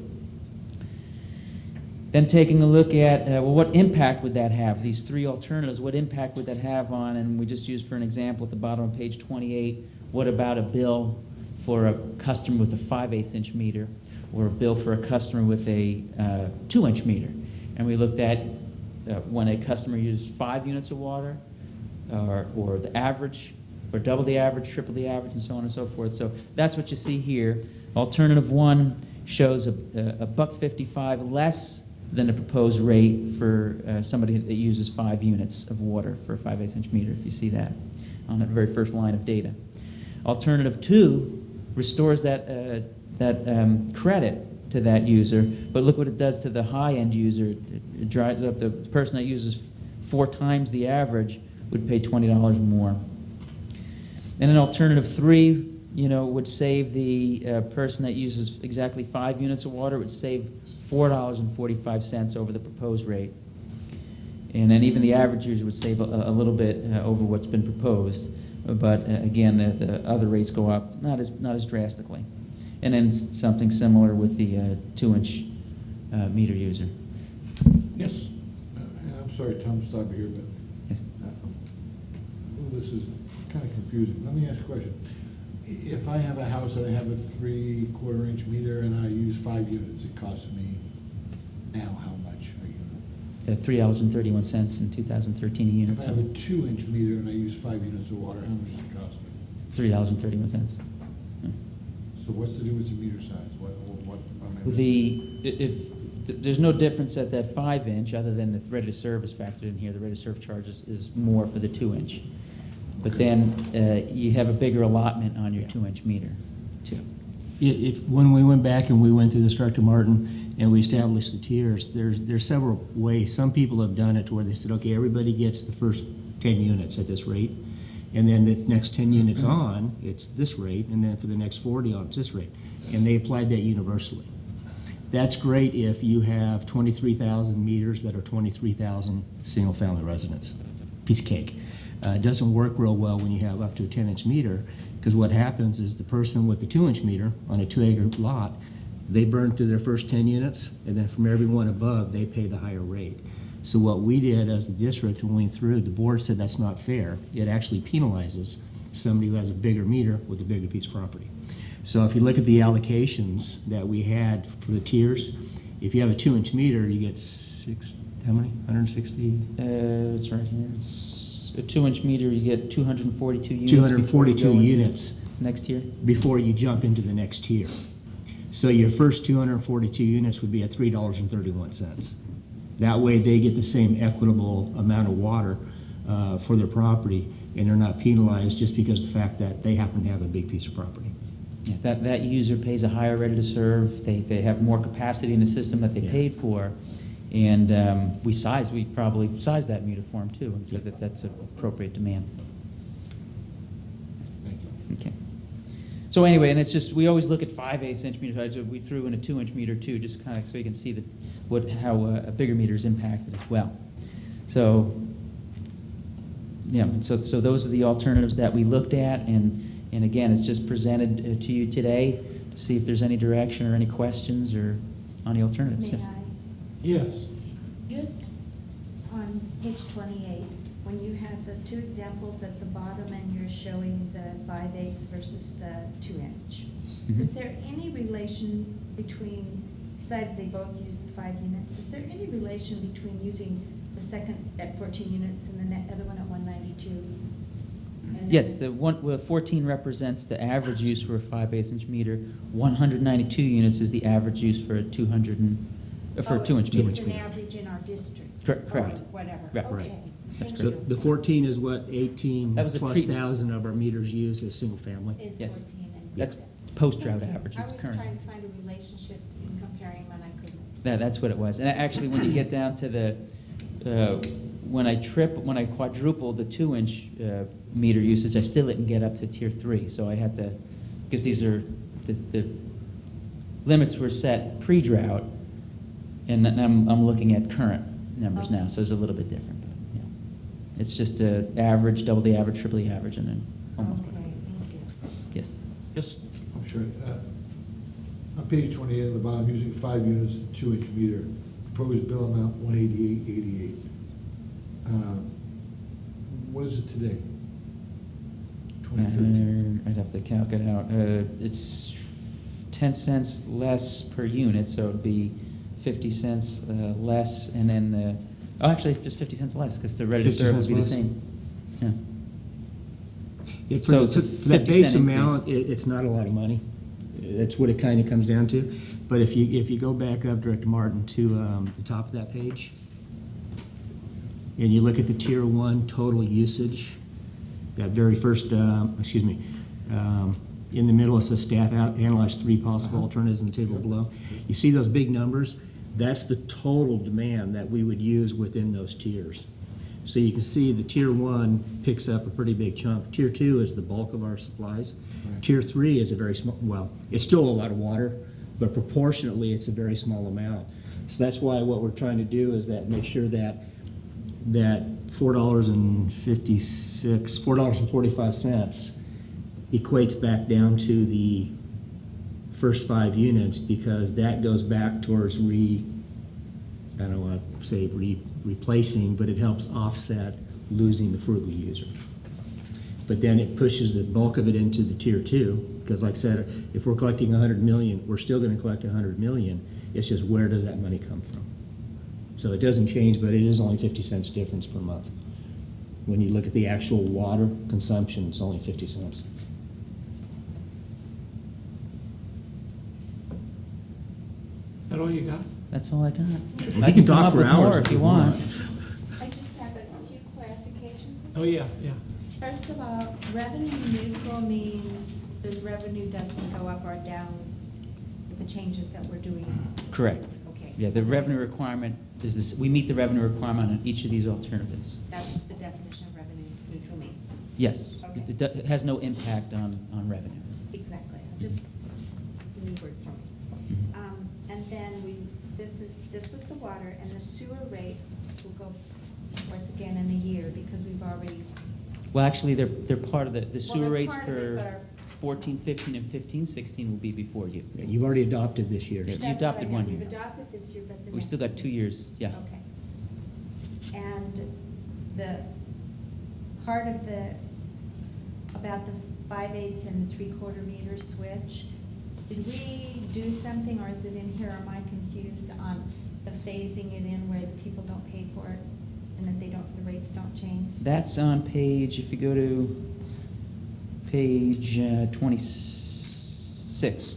Then taking a look at, well, what impact would that have? These 3 alternatives, what impact would that have on, and we just used for an example at the bottom of page 28, what about a bill for a customer with a 5/8 inch meter, or a bill for a customer with a 2-inch meter? And we looked at when a customer uses 5 units of water, or the average, or double the average, triple the average, and so on and so forth. So that's what you see here. Alternative 1 shows a $1.55 less than the proposed rate for somebody that uses 5 units of water for a 5/8 inch meter, if you see that on that very first line of data. Alternative 2 restores that credit to that user, but look what it does to the high-end user. It drives up the person that uses 4 times the average would pay $20 more. And an Alternative 3, would save the person that uses exactly 5 units of water would save $4.45 over the proposed rate. And then even the average user would save a little bit over what's been proposed. But again, the other rates go up, not as drastically. And then something similar with the 2-inch meter user. Yes. I'm sorry, Tom, to stop you here, but Yes. This is kind of confusing. Let me ask a question. If I have a house and I have a 3/4 inch meter and I use 5 units, it costs me now how much a unit? $3.31 in 2013 a unit. If I have a 2-inch meter and I use 5 units of water, how much does it cost me? $3.31. So what's the difference in meter size? What am I missing? There's no difference at that 5-inch other than the rate of service factored in here. The rate of service charge is more for the 2-inch. But then you have a bigger allotment on your 2-inch meter, too. When we went back and we went through this, Dr. Martin, and we established the tiers, there's several ways. Some people have done it to where they said, okay, everybody gets the first 10 units at this rate, and then the next 10 units on, it's this rate, and then for the next 40 on, it's this rate. And they applied that universally. That's great if you have 23,000 meters that are 23,000 single-family residents. Piece of cake. It doesn't work real well when you have up to a 10-inch meter, because what happens is the person with the 2-inch meter on a 2-acre lot, they burn through their first 10 units, and then from everyone above, they pay the higher rate. So what we did as a district, when we went through, the board said that's not fair. It actually penalizes somebody who has a bigger meter with a bigger piece of property. So if you look at the allocations that we had for the tiers, if you have a 2-inch meter, you get how many? 160? It's right here. It's a 2-inch meter, you get 242 units. 242 before you go into units Next tier? before you jump into the next tier. So your first 242 units would be at $3.31. That way they get the same equitable amount of water for their property, and they're not penalized just because of the fact that they happen to have a big piece of property. Yeah, that user pays a higher rate to serve, they have more capacity in the system that they Yeah. paid for, and we probably sized that meter for them too, and said that that's an appropriate demand. Thank you. Okay. So anyway, and it's just, we always look at 5/8-inch meters, we threw in a 2-inch meter too, just kind of so you can see how a bigger meter is impacted as well. So, yeah, and so those are the alternatives that we looked at, and again, it's just presented to you today to see if there's any direction or any questions or on the alternatives. May Yes. I? Yes. Just on page 28, when you have the two examples at the bottom and you're showing the 5/8 versus the 2-inch, Mhm. is there any relation between, besides they both use the 5 units, is there any relation between using the second at 14 units and the other one at 192? And Yes, then- the 14 represents the average use for a 5/8-inch meter. 192 units is the average use for a 2-inch meter. It's an average in our district? Correct. Or whatever? Right. Okay. That's Thank So you. the 14 is what, 18 That was a plus treatment. thousand of our meters use as single family? Is Yes. 14 and. That's post-drought Thank you. average, I it's was current. trying to find a relationship in comparing when I couldn't. That's what it was. And actually, when you get down to the, when I quadrupled the 2-inch meter usage, I still didn't get up to tier 3. So I had to, because these are, the limits were set pre-drought, and I'm looking at current numbers now, so it's a little bit different. But, yeah. It's just average, double the average, triple the average, and then almost. Okay, thank you. Yes. Yes. I'm sure. On page 28 at the bottom, using 5 units, 2-inch meter, proposed bill amount 188.88. What is it today? 2013. I'd have to calc it out. It's 10 cents less per unit, so it'd be 50 cents less, and then, actually, just 50 cents less, because the ready to 50 serve would cents be the less? same. Yeah. Yeah, So it's a for that 50 base cent amount, increase. it's not a lot of money. That's what it kind of comes down to. But if you go back up, Director Martin, to the top of that page, and you look at the tier 1 total usage, that very first, in the middle it says staff analyzed 3 possible alternatives in the table below. You see those big numbers? That's the total demand that we would use within those tiers. So you can see the tier 1 picks up a pretty big chunk. Tier 2 is the bulk of our supplies. Right. Tier 3 is a very small, well, it's still a lot of water, but proportionately it's a very small amount. So that's why what we're trying to do is that make sure that $4.45 equates back down to the first 5 units, because that goes back towards replacing, but it helps offset losing the frugal user. But then it pushes the bulk of it into the tier 2, because like I said, if we're collecting 100 million, we're still gonna collect 100 million. It's just where does that money come from? So it doesn't change, but it is only 50 cents difference per month. When you look at the actual water consumption, it's only 50 cents. Is that all you got? That's all I got. We I can come talk up for with hours more if you want. I just have a few clarifications. Oh, yeah. First of all, revenue neutral means this revenue doesn't go up or down with the changes that we're doing. Correct. Okay. Yeah, the revenue requirement is this, we meet the revenue requirement on each of these alternatives. That's the definition of revenue neutral means. Yes. Okay. It has no impact on revenue. Exactly. Just, it's a new word for me. And then this was the water, and the sewer rate will go once again in a year, because we've already Well, actually, they're part of the sewer they're rates part of it, for but are- 14, 15, and 15, 16 will be before you. Yeah, you've already adopted this year. Yeah. That's You what adopted I one have. year. We've adopted this year, but the We next still got year. 2 years, yeah. Okay. And the part of about the 5/8 and the 3/4 meter switch, did we do something, or is it in here, or am I confused on the phasing it in where the people don't pay for it, and that the rates don't change? That's on page, if you go to page 26.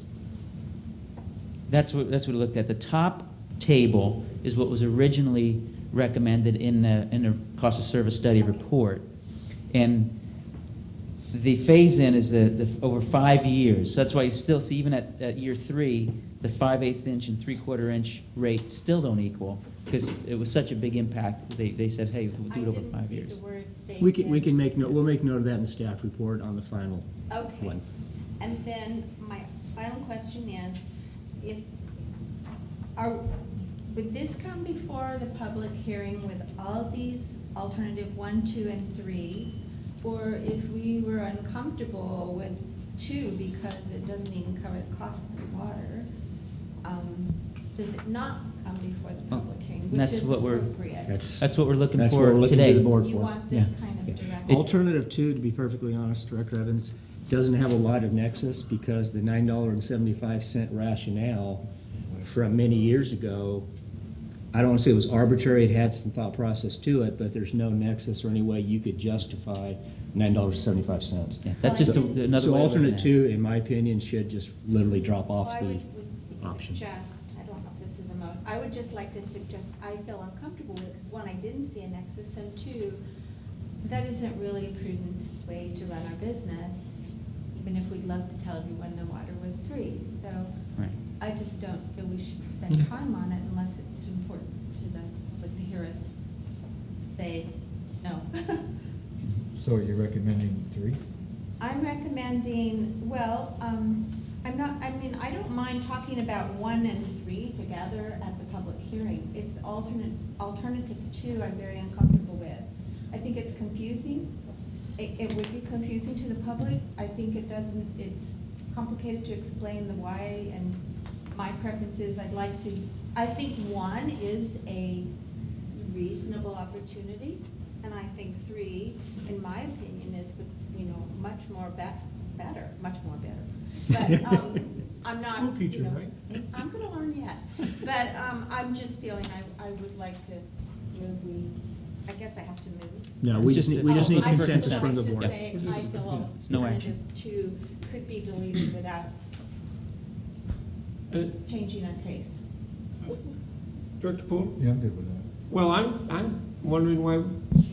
That's what we looked at. The top table is what was originally recommended in the cost of service study report. And the phase-in is over 5 years. So that's why you still see, even at year 3, the 5/8 inch and 3/4 inch rate still don't equal, because it was such a big impact. They said, hey, we'll do it over 5 years. I didn't see the word We phased can in. make note, we'll make note of that in the staff report on the final Okay. one. And then my final question is, would this come before the public hearing with all these alternative 1, 2, and 3? Or if we were uncomfortable with 2 because it doesn't even cover the cost of the water, does it not come before the public hearing? Which That's is what we're- appropriate? That's what we're looking That's what for we're looking today. to the board You for. want this Yeah. kind of Yeah. direction? Alternative 2, to be perfectly honest, Director Evans, doesn't have a lot of nexus, because the $9.75 rationale from many years ago, I don't want to say it was arbitrary, it had some thought process to it, but there's no nexus or any way you could justify $9.75. Yeah, that's just another way of So looking alternate at it. 2, in my opinion, should just literally drop Well, off I the would option. suggest, I don't know if this is a mode, I would just like to suggest, I feel uncomfortable with it, because one, I didn't see a nexus, and 2, that isn't really a prudent way to run our business, even if we'd love to tell everyone the water was free. So Right. I just don't feel we should spend time on it unless it's important to the public to hear us say no. So you're recommending 3? I'm recommending, well, I'm not, I mean, I don't mind talking about 1 and 3 together at the public hearing. It's alternative 2 I'm very uncomfortable with. I think it's confusing. It would be confusing to the public. I think it's complicated to explain the why, and my preference is I think 1 is a reasonable opportunity, and I think 3, in my opinion, is much more better. But I'm not. School teacher, right? I'm gonna learn yet. But I'm just feeling I would like to move, I guess I have to move. No, we just need looking for consensus consensus. from the I board. was just saying, I feel No alternative 2 could be deleted without Uh, changing our case. Director Poole? Yeah, I'm good with that. Well, I'm wondering why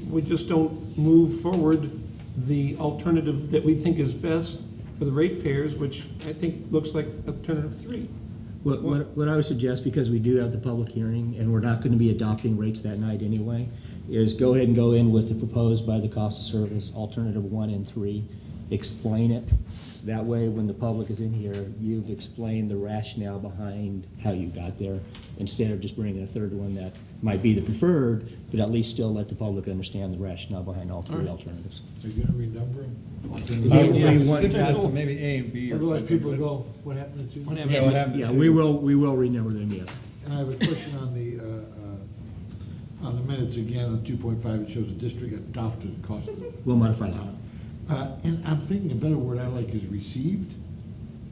we just don't move forward the alternative that we think is best for the ratepayers, which I think looks like alternative 3. What I would suggest, because we do have the public hearing, and we're not going to be adopting rates that night anyway, is go ahead and go in with the proposed by the cost of service, alternative 1 and 3, explain it. That way, when the public is in here, you've explained the rationale behind how you got there, instead of just bringing a third one that might be the preferred, but at least still let the public understand the rationale behind all 3 alternatives. Are you gonna renumber them? We want- So maybe A and B or Otherwise, something. people but- go, what happened to 2? What Yeah, what happened to Yeah, two? we will renumber them, yes. And I have a question on the minutes again, on 2.5, it shows the district adopted cost of. We'll modify that. And I'm thinking a better word I like is received.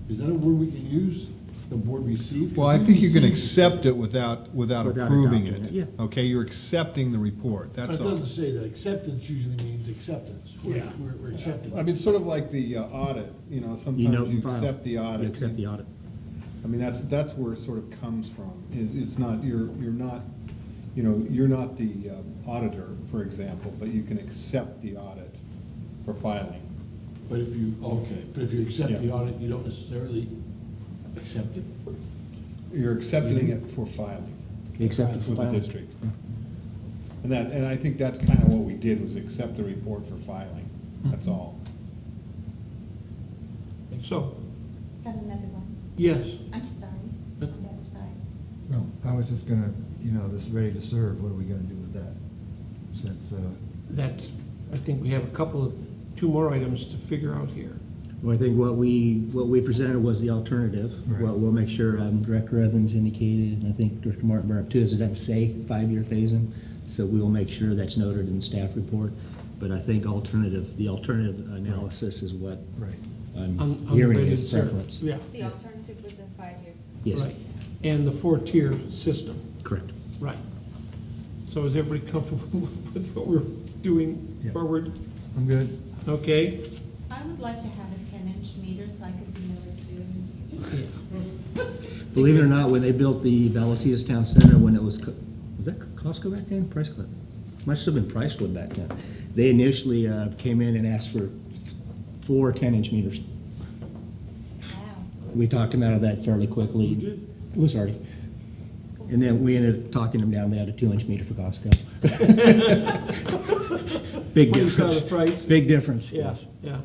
Is that a word we can use? The board received? Well, I think you can accept it without approving adopting it. it, yeah. Okay, you're accepting the report, But that's it all. doesn't say that. Acceptance usually means acceptance. We're- Yeah. We're accepting. I mean, it's sort of like the audit, You note sometimes and you file. accept the audit. You accept the audit. I mean, that's where it sort of comes from, is it's not, you're not, you're not the auditor, for example, but you can accept the audit for filing. But if you accept the Yeah. audit, you don't necessarily accept it. You're accepting it for filing. You accept it for With the filing. district. And I think that's kind of what we did, was accept the report for filing, that's all. So, Got another one. yes, I'm sorry, on the other side. No, I was just gonna, this ready to serve, what are we gonna do with that? Since, that's, I think we have two more items to figure out here. Well, I think what we presented was the alternative. Right. What we'll make sure Director Evans indicated, and I think Director Martin brought up too, is it doesn't say 5-year phase-in, so we will make sure that's noted in the staff report. But I think the alternative analysis is what Right. I'm On the hearing ready as to serve. preference. Yeah, The alternative was a 5-year. Yes, right. And the 4-tier system, correct. right. So is everybody comfortable with what we're doing Yeah. forward? I'm good. Okay? I would like to have a 10-inch meter so I could be number 2. Believe it or not, when they built the Vallecitos Town Center, when it was that Costco back then? Price Club? Must have been Pricewood back then. They initially came in and asked for 4 10-inch meters. Wow. We talked them out of that fairly quickly. You did? It was already. And then we ended up talking them down. They had a 2-inch meter for Costco. Big When you saw difference. the price? Big difference, Yeah, yes. yeah.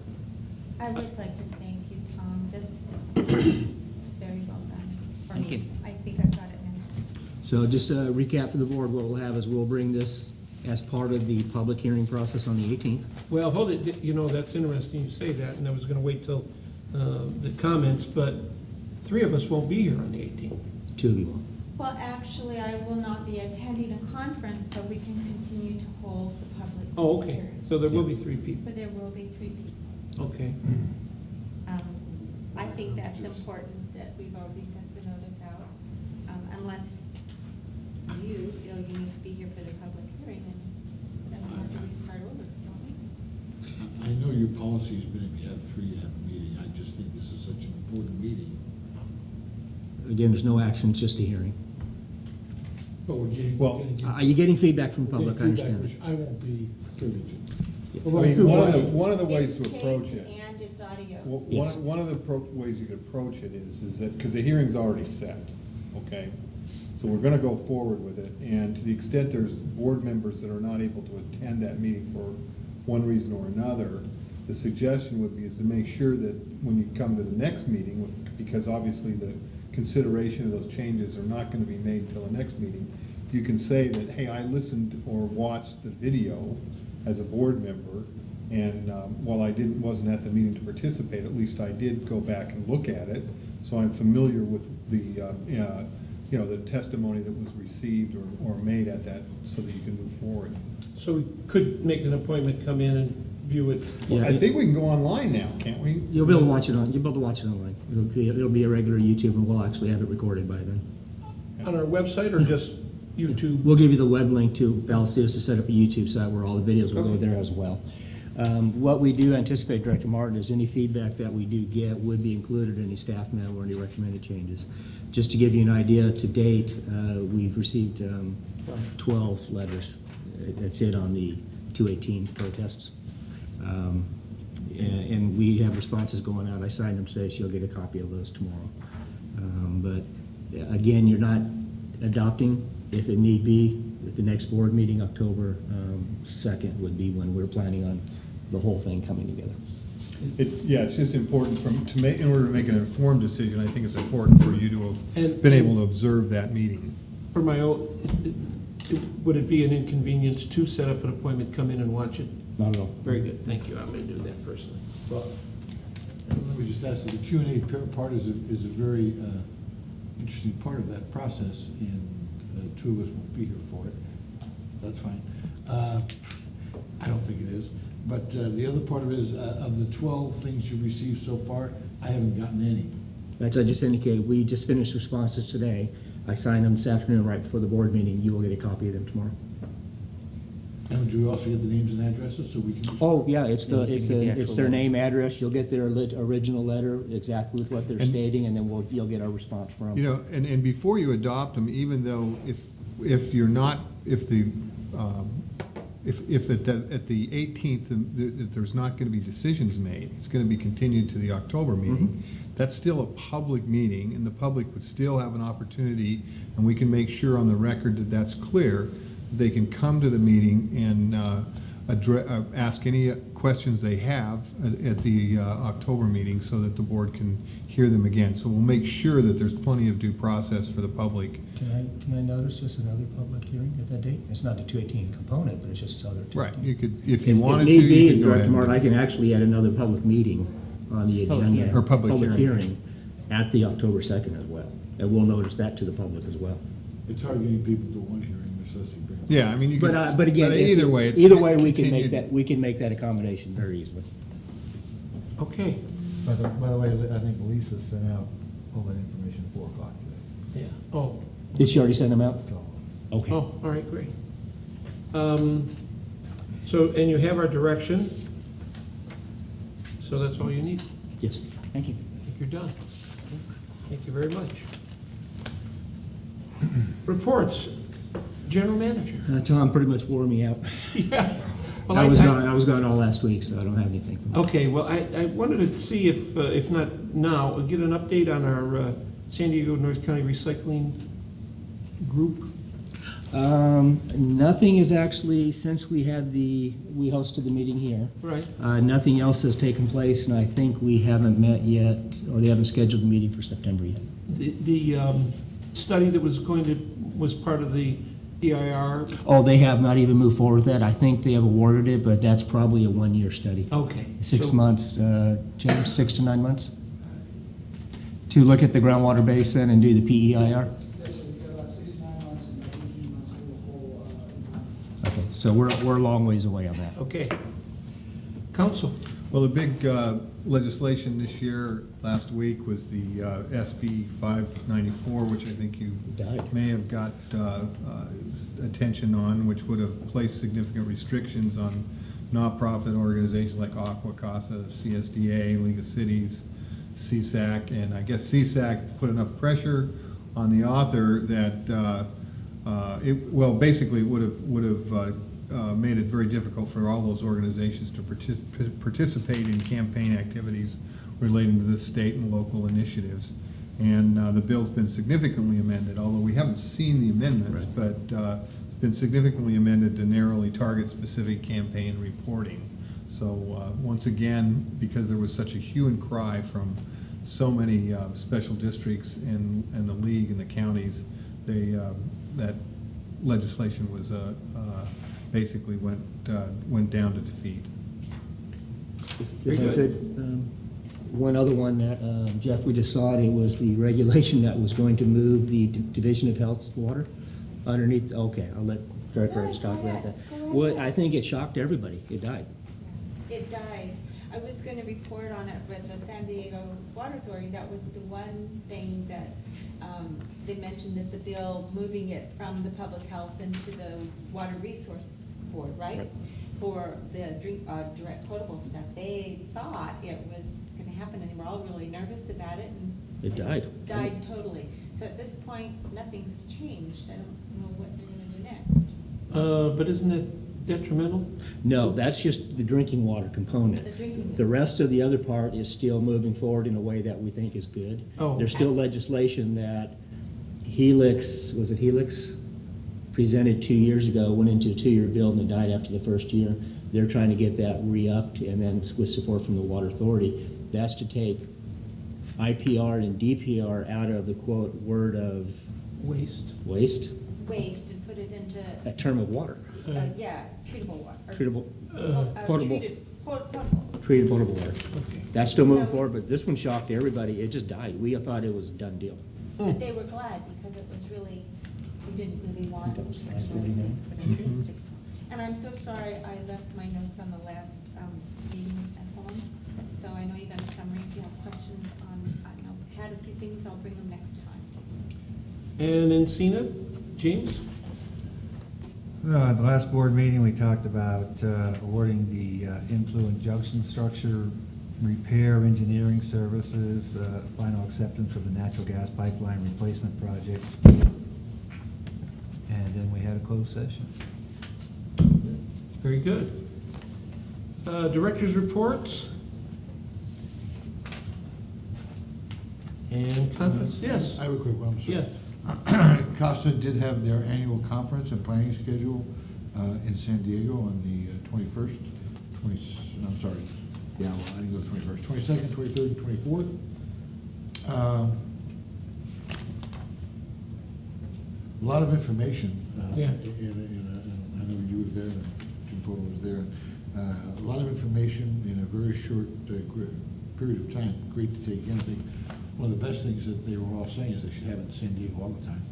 I would like to thank you, Tom. This is very well done for Thank me. you. I think I've got it now. So just a recap for the board, what we'll have is we'll bring this as part of the public hearing process on the 18th. Well, hold it, you know, that's interesting you say that, and I was gonna wait till the comments, but 3 of us won't be here on the 18th. 2 of you will. Well, actually, I will not be attending a conference, so we can continue to hold the public. Oh, okay, hearing. so there will be 3 people, So there will be 3 people. okay. I think that's important that we've already sent the notice out, unless you feel you need to be here for the public hearing, and then we'll have to restart over, don't we? I know your policy has been if you have 3, you have a meeting. I just think this is such an important meeting. Again, there's no action, it's just a hearing. But we're getting. Well, You're getting feedback from the public, I understand. Which I won't be privy to. Yeah. Although I mean, could one watch of the ways to It's approach taped it, and it's audio. Yes. one of the ways you could approach it is that, because the hearing's already set, okay? So we're gonna go forward with it, and to the extent there's board members that are not able to attend that meeting for one reason or another, the suggestion would be is to make sure that when you come to the next meeting, because obviously the consideration of those changes are not gonna be made till the next meeting, you can say that, hey, I listened or watched the video as a board member, and while I wasn't at the meeting to participate, at least I did go back and look at it, so I'm familiar with the, the testimony that was received or made at that, so that you can move forward. So we could make an appointment, come in and view it. Yeah. I think we can go online now, can't we? You'll be able to watch it online. It'll be a regular YouTube, and we'll actually have it recorded by then. On our website or just YouTube? We'll give you the web link to Vallecitos to set up a YouTube site where all the videos will go Okay. there as well. What we do anticipate, Director Martin, is any feedback that we do get would be included in any staff memo or any recommended changes. Just to give you an idea, to date, we've received 12 letters. That's it on the 218 protests. And we have responses going out. I signed them today, so you'll get a copy of those tomorrow. But again, you're not adopting. If it need be, at the next board meeting, October 2nd, would be when we're planning on the whole thing coming together. Yeah, it's just important in order to make an informed decision, I think it's important for you to have been able to observe that meeting. For my own, would it be an inconvenience to set up an appointment, come in and watch it? Not at all. Very good, thank you, I'm gonna do that personally. Well, let me just ask, that the Q&A part is a very interesting part of that process, and 2 of us won't be here for it. That's fine. I don't think it is. But the other part of it is, of the 12 things you've received so far, I haven't gotten any. As I just indicated, we just finished responses today. I signed them this afternoon right before the board meeting. You will get a copy of them tomorrow. And do we also get the names and addresses so we can? just- Oh, yeah, it's Yeah, you can get the it's actual their letter. name, address. You'll get their original letter, exactly with what they're And- stating, and then you'll get our response from. You know, and before you adopt them, even though if you're not, if at the 18th, there's not going to be decisions made, it's going to be continued to the October meeting, that's still a public meeting, and the public would still have an opportunity, and we can make sure on the record that that's clear, they can come to the meeting and ask any questions they have at the October meeting so that the board can hear them again. So we'll make sure that there's plenty of due process for the public. Can I notice just another public hearing at that date? It's not the 218 component, but it's just other 218. Right, you could, if you wanted to, If need you be, could go ahead. Director Martin, I can actually add another public meeting on the Public agenda. hearing. Or public hearing. At the October 2nd as well. And we'll notice that to the public as well. It's hard getting people to one hearing, necessity. Yeah, I mean, you could. But again, if- Either way, it's. either way, we can make continued. that, we can make that accommodation very easily. Okay, By the way, I think Lisa sent out all that information at 4 o'clock today. yeah, oh, Did she already send them out? That's all. Okay. oh, all right, great. So, and you have our direction, so that's all you need. Yes. Thank you. I think you're done. Thank you very much. Reports, General Manager. Tom pretty much wore me out. Yeah. Well, I was gone all last week, so I don't have anything. From Okay, well, I wanted to see if not now, get an update on our San Diego North County Recycling Group. Nothing is actually, since we hosted the meeting here, Right. nothing else has taken place, and I think we haven't met yet, or they haven't scheduled the meeting for September yet. The study that was part of the EIR, Oh, they have not even moved forward with that. I think they have awarded it, but that's probably a one-year study. okay. 6 So- months, James, 6 to 9 months? To look at the groundwater basin and do the PEIR? Okay, so we're a long ways away on that. Okay. Council. Well, the big legislation this year, last week, was the SB 594, which I think you Died. may have got attention on, which would have placed significant restrictions on nonprofit organizations like Aqua Casa, CSDA, League of Cities, CSAC, and I guess CSAC put enough pressure on the author that basically would have made it very difficult for all those organizations to participate in campaign activities relating to this state and local initiatives. And the bill's been significantly amended, although we haven't seen the amendments, but it's been significantly amended to narrowly target specific campaign reporting. So once again, because there was such a hue and cry from so many special districts and the league and the counties, that legislation was basically went down to defeat. Very If I could, one other one that, Jeff, we just saw it was the regulation that was going to move the Division of Health's water underneath, okay, I'll let Director Curtis talk about that. Well, I think it shocked everybody, it died. It died. I was gonna report on it with the San Diego Water Authority. That was the one thing that, they mentioned that the bill, moving it from the public health into the Water Resource Board, right? Right. For the direct potable stuff. They thought it was gonna happen, and they were all really nervous about it, and It died. died totally. So at this point, nothing's changed. I don't know what they're gonna do next. But isn't it detrimental? No, that's just the drinking water component. The drinking- The rest of the other part is still moving forward in a way that we think is good. Oh. There's still legislation that Helix, was it Helix? Presented 2 years ago, went into a 2-year bill and it died after the first year. They're trying to get that re-upped, and then with support from the Water Authority, that's to take IPR and DPR out of the quote word of Waste. waste, Waste and put it into, a term of water, yeah, treatable water. or- treatable, Potable. treated potable water. Okay. That's still moving forward, but this one shocked everybody. It just died. We thought it was a done deal. But they were glad because it was really, we didn't really want. That was 549. And I'm so sorry, I left my notes on the last meeting at home. So I know you got a summary. If you have questions on, I had a few things, I'll bring them next time. And Encina, James? At the last board meeting, we talked about awarding the influent junction structure repair engineering services, final acceptance of the natural gas pipeline replacement project. And then we had a closed session. Very good. Director's reports? And conference, yes. I have a quick one, I'm sorry. Yes. CASA did have their annual conference and planning schedule in San Diego on the 21st, I'm sorry, yeah, well, I didn't go the 21st, 22nd, 23rd, and 24th. A lot of information. Yeah. I know you were there, Jim Porter was there. A lot of information in a very short period of time. Great to take in. I think one of the best things that they were all saying is they should have it in San Diego all the time.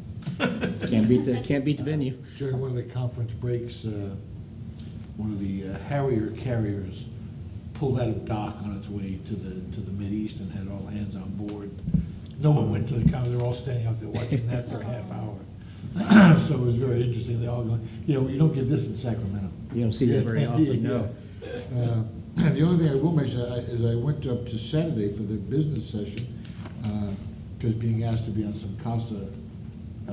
Can't beat the venue. During one of the conference breaks, one of the Harrier carriers pulled out of dock on its way to the Mideast and had all hands on board. No one went to the conference. They were all standing out there watching that for a half hour. So it was very interesting. They all going, you don't get this in Sacramento. You don't see that very often, no. The only thing I will mention is I went up to Saturday for the business session, because being asked to be on some CASA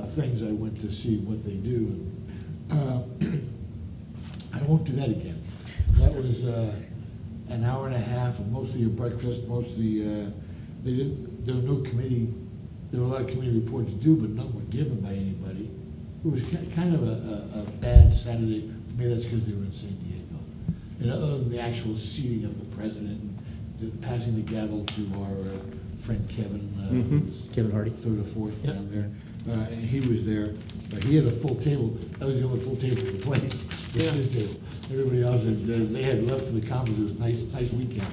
things, I went to see what they do. I won't do that again. That was an hour and a half of mostly a breakfast, mostly, there were no committee, there were a lot of committee reports to do, but none were given by anybody. It was kind of a bad Saturday. Maybe that's because they were in San Diego. And other than the actual seating of the president, and passing the gavel to our friend Kevin, who was Kevin Hardy. third or fourth down there, and he was there. He had a full table. That was the only full table in the place. Yeah. His table. Everybody else, they had left for the conference. It was a nice weekend.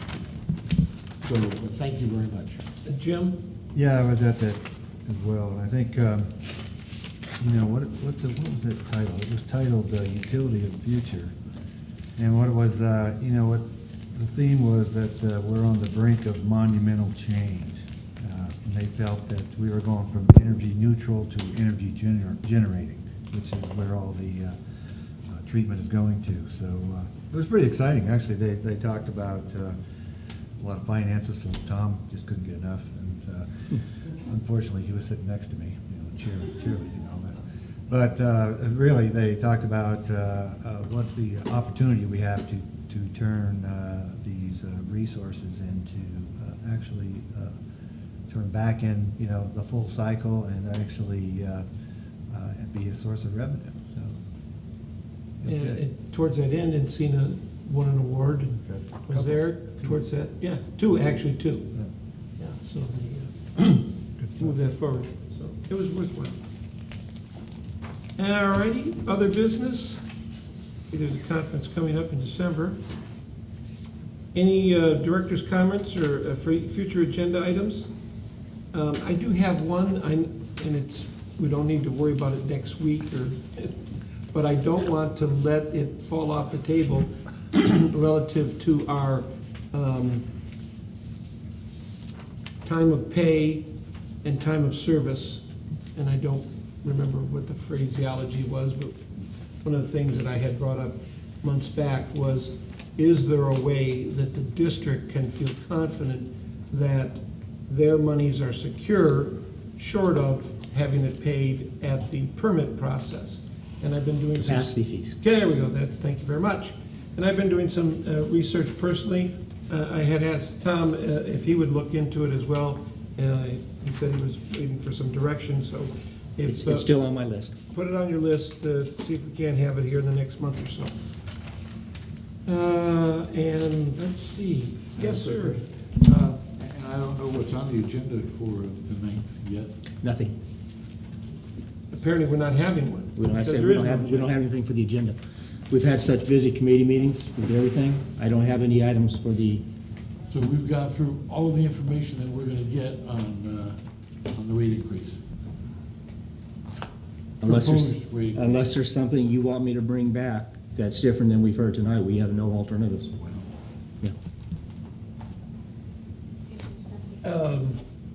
So, thank you very much. Jim? Yeah, I was at that as well, and I think, what was that title? It was titled Utility of the Future. And what it was, what the theme was that we're on the brink of monumental change. And they felt that we were going from energy neutral to energy generating, which is where all the treatment is going to. So it was pretty exciting, actually. They talked about a lot of finances, so Tom just couldn't get enough. And unfortunately, he was sitting next to me, cheerleading and all that. But really, they talked about what the opportunity we have to turn these resources into actually turn back in, the full cycle and actually be a source of revenue. So it was good. And towards that end, Encina won an award and was there towards that, two. Yeah, so they moved that forward. So it was worthwhile. All righty, other business? There's a conference coming up in December. Any director's comments or future agenda items? I do have one, and we don't need to worry about it next week, but I don't want to let it fall off the table relative to our time of pay and time of service. And I don't remember what the phraseology was, but one of the things that I had brought up months back was, is there a way that the district can feel confident that their monies are secure, short of having it paid at the permit process? And I've been doing some... Capacity fees. Okay, there we go, thank you very much. And I've been doing some research personally. I had asked Tom if he would look into it as well. He said he was waiting for some direction, so if... It's still on my list. Put it on your list, see if we can have it here in the next month or so. And let's see, yes, sir. And I don't know what's on the agenda for the 9th yet. Nothing. Apparently, we're not having one. We don't because have, there we is don't no have, we don't agenda. have anything for the agenda. We've had such busy committee meetings with everything. I don't have any items for the, So we've gone through all of the information that we're gonna get on the rate increase. unless Proposed rate. unless there's something you want me to bring back that's different than we've heard tonight. We have no alternatives. Yeah.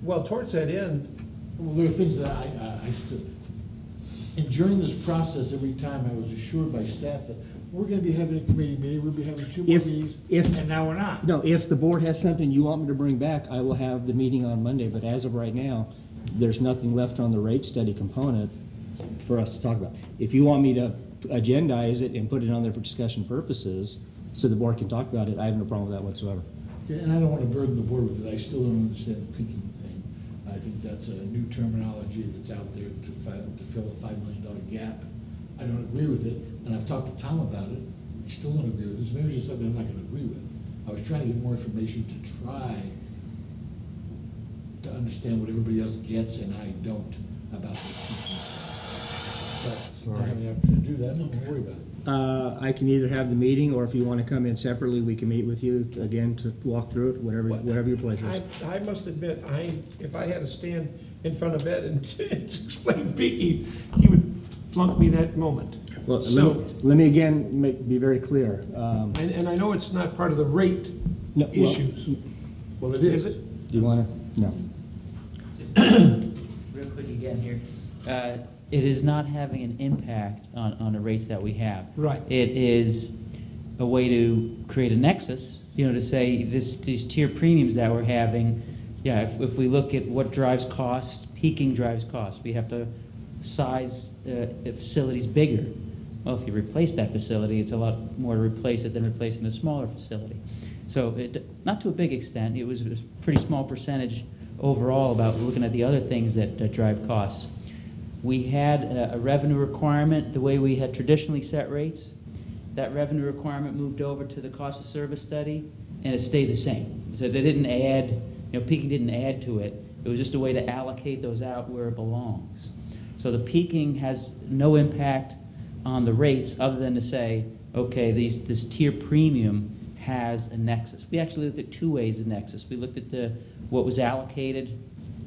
Well, towards that end, Well, there are things that I still, and during this process, every time I was assured by staff that we're gonna be having a committee meeting, we'll be having 2 more If- meetings, if- and now we're not. No, if the board has something you want me to bring back, I will have the meeting on Monday, but as of right now, there's nothing left on the rate study component for us to talk about. If you want me to agendize it and put it on there for discussion purposes, so the board can talk about it, I have no problem with that whatsoever. Okay, and I don't wanna burden the board with it, I still don't understand the peaking thing. I think that's a new terminology that's out there to fill a $5 million gap I don't agree with it, and I've talked to Tom about it, I still don't agree with it, so maybe it's just something I'm not gonna agree with. I was trying to get more information to try to understand what everybody else gets and I don't about this. But I have the opportunity to do that, no, don't worry about it. I can either have the meeting, or if you want to come in separately, we can meet with you again to walk through it, whatever your pleasure is. I must admit, if I had to stand in front of Ed and explain peaking, he would flunk me that moment. Well, So, let me again be very clear. and I know it's not part of the rate No, well, issues. Well, it Is is. it? Do you want to? No. Just real quick again here. It is not having an impact on the rates that we have. Right. It is a way to create a nexus, to say these tier premiums that we're having, if we look at what drives costs, peaking drives costs. We have to size facilities bigger. Well, if you replace that facility, it's a lot more to replace it than replacing a smaller facility. So not to a big extent, it was a pretty small percentage overall about looking at the other things that drive costs. We had a revenue requirement the way we had traditionally set rates. That revenue requirement moved over to the cost of service study, and it stayed the same. So they didn't add, peaking didn't add to it. It was just a way to allocate those out where it belongs. So the peaking has no impact on the rates other than to say, okay, this tier premium has a nexus. We actually looked at two ways of nexus. We looked at what was allocated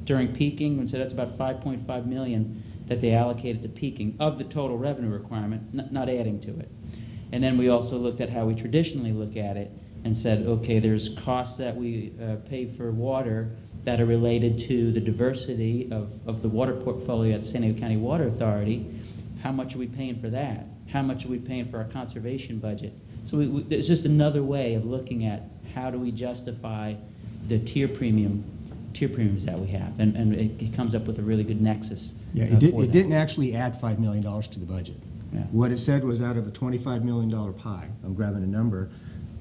during peaking, and so that's about $5.5 million that they allocated to peaking of the total revenue requirement, not adding to it. And then we also looked at how we traditionally look at it and said, okay, there's costs that we pay for water that are related to the diversity of the water portfolio at the San Diego County Water Authority. How much are we paying for that? How much are we paying for our conservation budget? So it's just another way of looking at how do we justify the tier premiums that we have, and it comes up with a really good nexus. Yeah, for it that. didn't actually add $5 million to the budget. Yeah. What it said was out of a $25 million pie, I'm grabbing a number,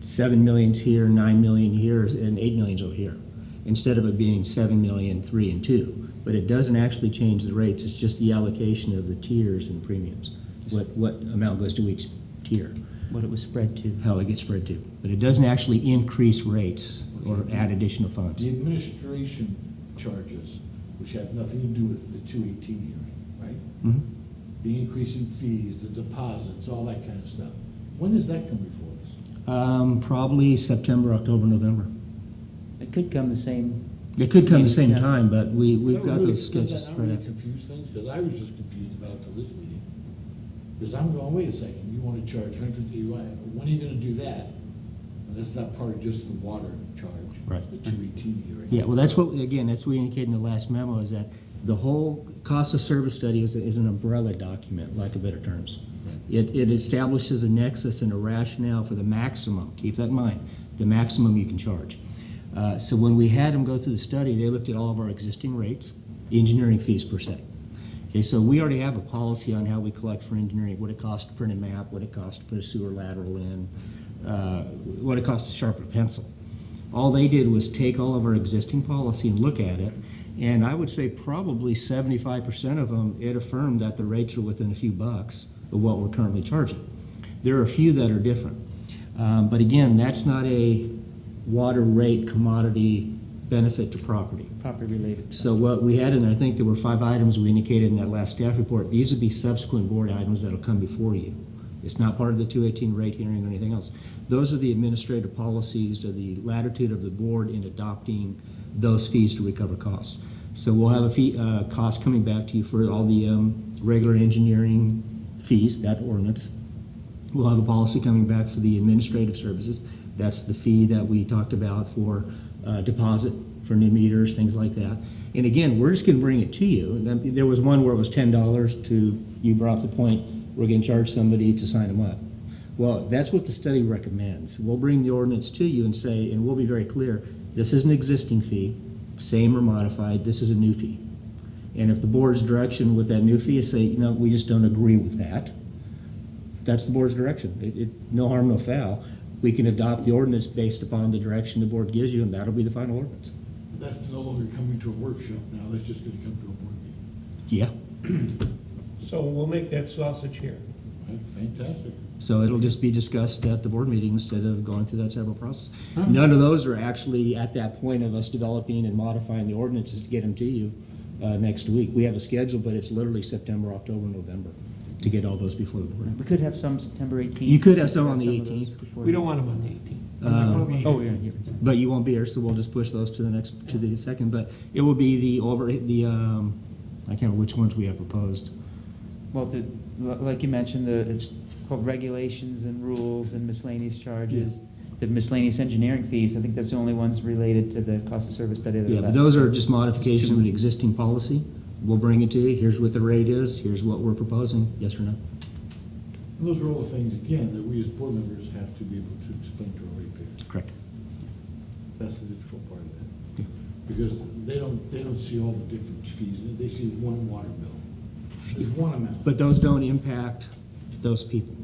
7 million's here, 9 million here, and 8 million's over here, instead of it being 7 million, 3 and 2. But it doesn't actually change the rates, it's just the allocation of the tiers and premiums. What amount goes to each tier, What it was spread to. how it gets spread to. But it doesn't actually increase rates or add additional funds. The administration charges, which have nothing to do with the 218 hearing, right? Mhm. The increase in fees, the deposits, all that kind of stuff. When does that come before us? Probably September, October, November. It could come the same. It could come the same Yeah. time, but we've That got really- those sketches does that spread really out. confuse things? Because I was just confused about it till this meeting. Because I'm going, wait a second, you want to charge 150, when are you going to do that? And that's not part of just the water charge. Right. The 218 hearing. Yeah, well, that's what, again, that's what we indicated in the last memo, is that the whole cost of service study is an umbrella document, lack of better terms. It establishes a nexus and a rationale for the maximum, keep that in mind, the maximum you can charge. So when we had them go through the study, they looked at all of our existing rates, engineering fees per se. Okay, so we already have a policy on how we collect for engineering, what it costs to print a map, what it costs to put a sewer lateral in, what it costs to sharpen a pencil. All they did was take all of our existing policy and look at it, and I would say probably 75% of them, it affirmed that the rates are within a few bucks of what we're currently charging. There are a few that are different. But again, that's not a water rate commodity benefit to property. Property related. So what we had, and I think there were 5 items we indicated in that last staff report, these would be subsequent board items that'll come before you. It's not part of the 218 rate hearing or anything else. Those are the administrative policies or the latitude of the board in adopting those fees to recover costs. So we'll have a fee, cost coming back to you for all the regular engineering fees, that ordinance. We'll have a policy coming back for the administrative services. That's the fee that we talked about for deposit for new meters, things like that. And again, we're just going to bring it to you. And then there was one where it was $10 to, you brought up the point, we're going to charge somebody to sign them up. Well, that's what the study recommends. We'll bring the ordinance to you and say, and we'll be very clear, this is an existing fee, same or modified, this is a new fee. And if the board's direction with that new fee is say, no, we just don't agree with that, that's the board's direction. No harm, no foul. We can adopt the ordinance based upon the direction the board gives you, and that'll be the final ordinance. That's no longer coming to a workshop now, that's just going to come to a board meeting. Yeah. So we'll make that sausage here. Fantastic. So it'll just be discussed at the board meeting instead of going through that several process. Huh. None of those are actually at that point of us developing and modifying the ordinances to get them to you next week. We have a schedule, but it's literally September, October, November to get all those before the board. We could have some September 18th. You could have some on the of those 18th. before We the- don't want them on the 18th. I'm not gonna be Oh, here. you're here. But you won't be here, so we'll just push those to the next, to the second. But it will be I can't remember which ones we have proposed. Well, like you mentioned, it's called regulations and rules and miscellaneous charges. The miscellaneous engineering fees, I think that's the only ones related to the cost of service study that are Yeah, but left. those are just modification of an existing policy. We'll bring it to you. Here's what the rate is. Here's what we're proposing. Yes or no? And those are all the things, again, that we as board members have to be able to explain to our ratepayers. Correct. That's the difficult part of that. Because they don't see all the different fees, they see one water bill. There's one amount. But those don't impact those people.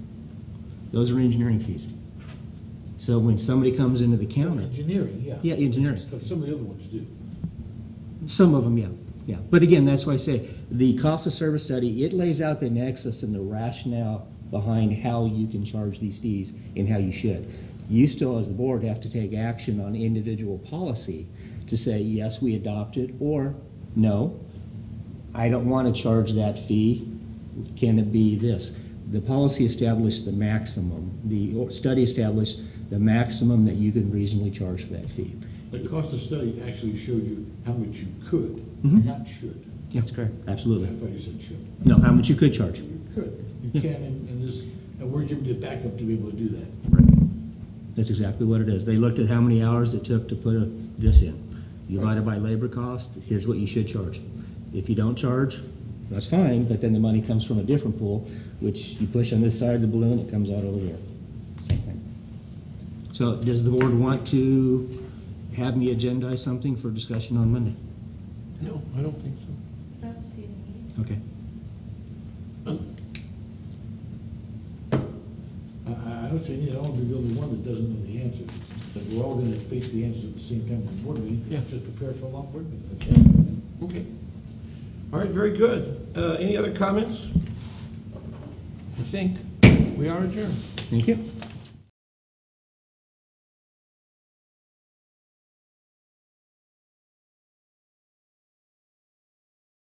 Those are engineering fees. So when somebody comes into the county, Engineering, yeah. Yeah, engineering. But some of the other ones do. some of them, yeah, yeah. But again, that's why I say, the cost of service study, it lays out the nexus and the rationale behind how you can charge these fees and how you should. You still, as the board, have to take action on individual policy to say, yes, we adopt it, or no, I don't want to charge that fee. Can it be this? The policy established the maximum, the study established the maximum that you can reasonably charge for that fee. The cost of study actually showed you how much you could, Mhm. not should. That's correct. Absolutely. I thought you said should. No, how much you could charge. You could. You can, and this, and we're giving you backup to be able to do that. Right. That's exactly what it is. They looked at how many hours it took to put this in. You divide it by labor cost, here's what you should charge. If you don't charge, that's fine, but then the money comes from a different pool, which you push on this side of the balloon, it comes out over here. Same thing. So does the board want to have me agendize something for discussion on Monday? No, I don't think so. I don't see the need. Okay. I don't say, I don't want to be the only one that doesn't know the answers. But we're all gonna face the answers at the same time on the board meeting. Yeah. Just prepare for a long board meeting. That's Yeah. Okay. All right, very good. Any other comments? I think we are adjourned. Thank you.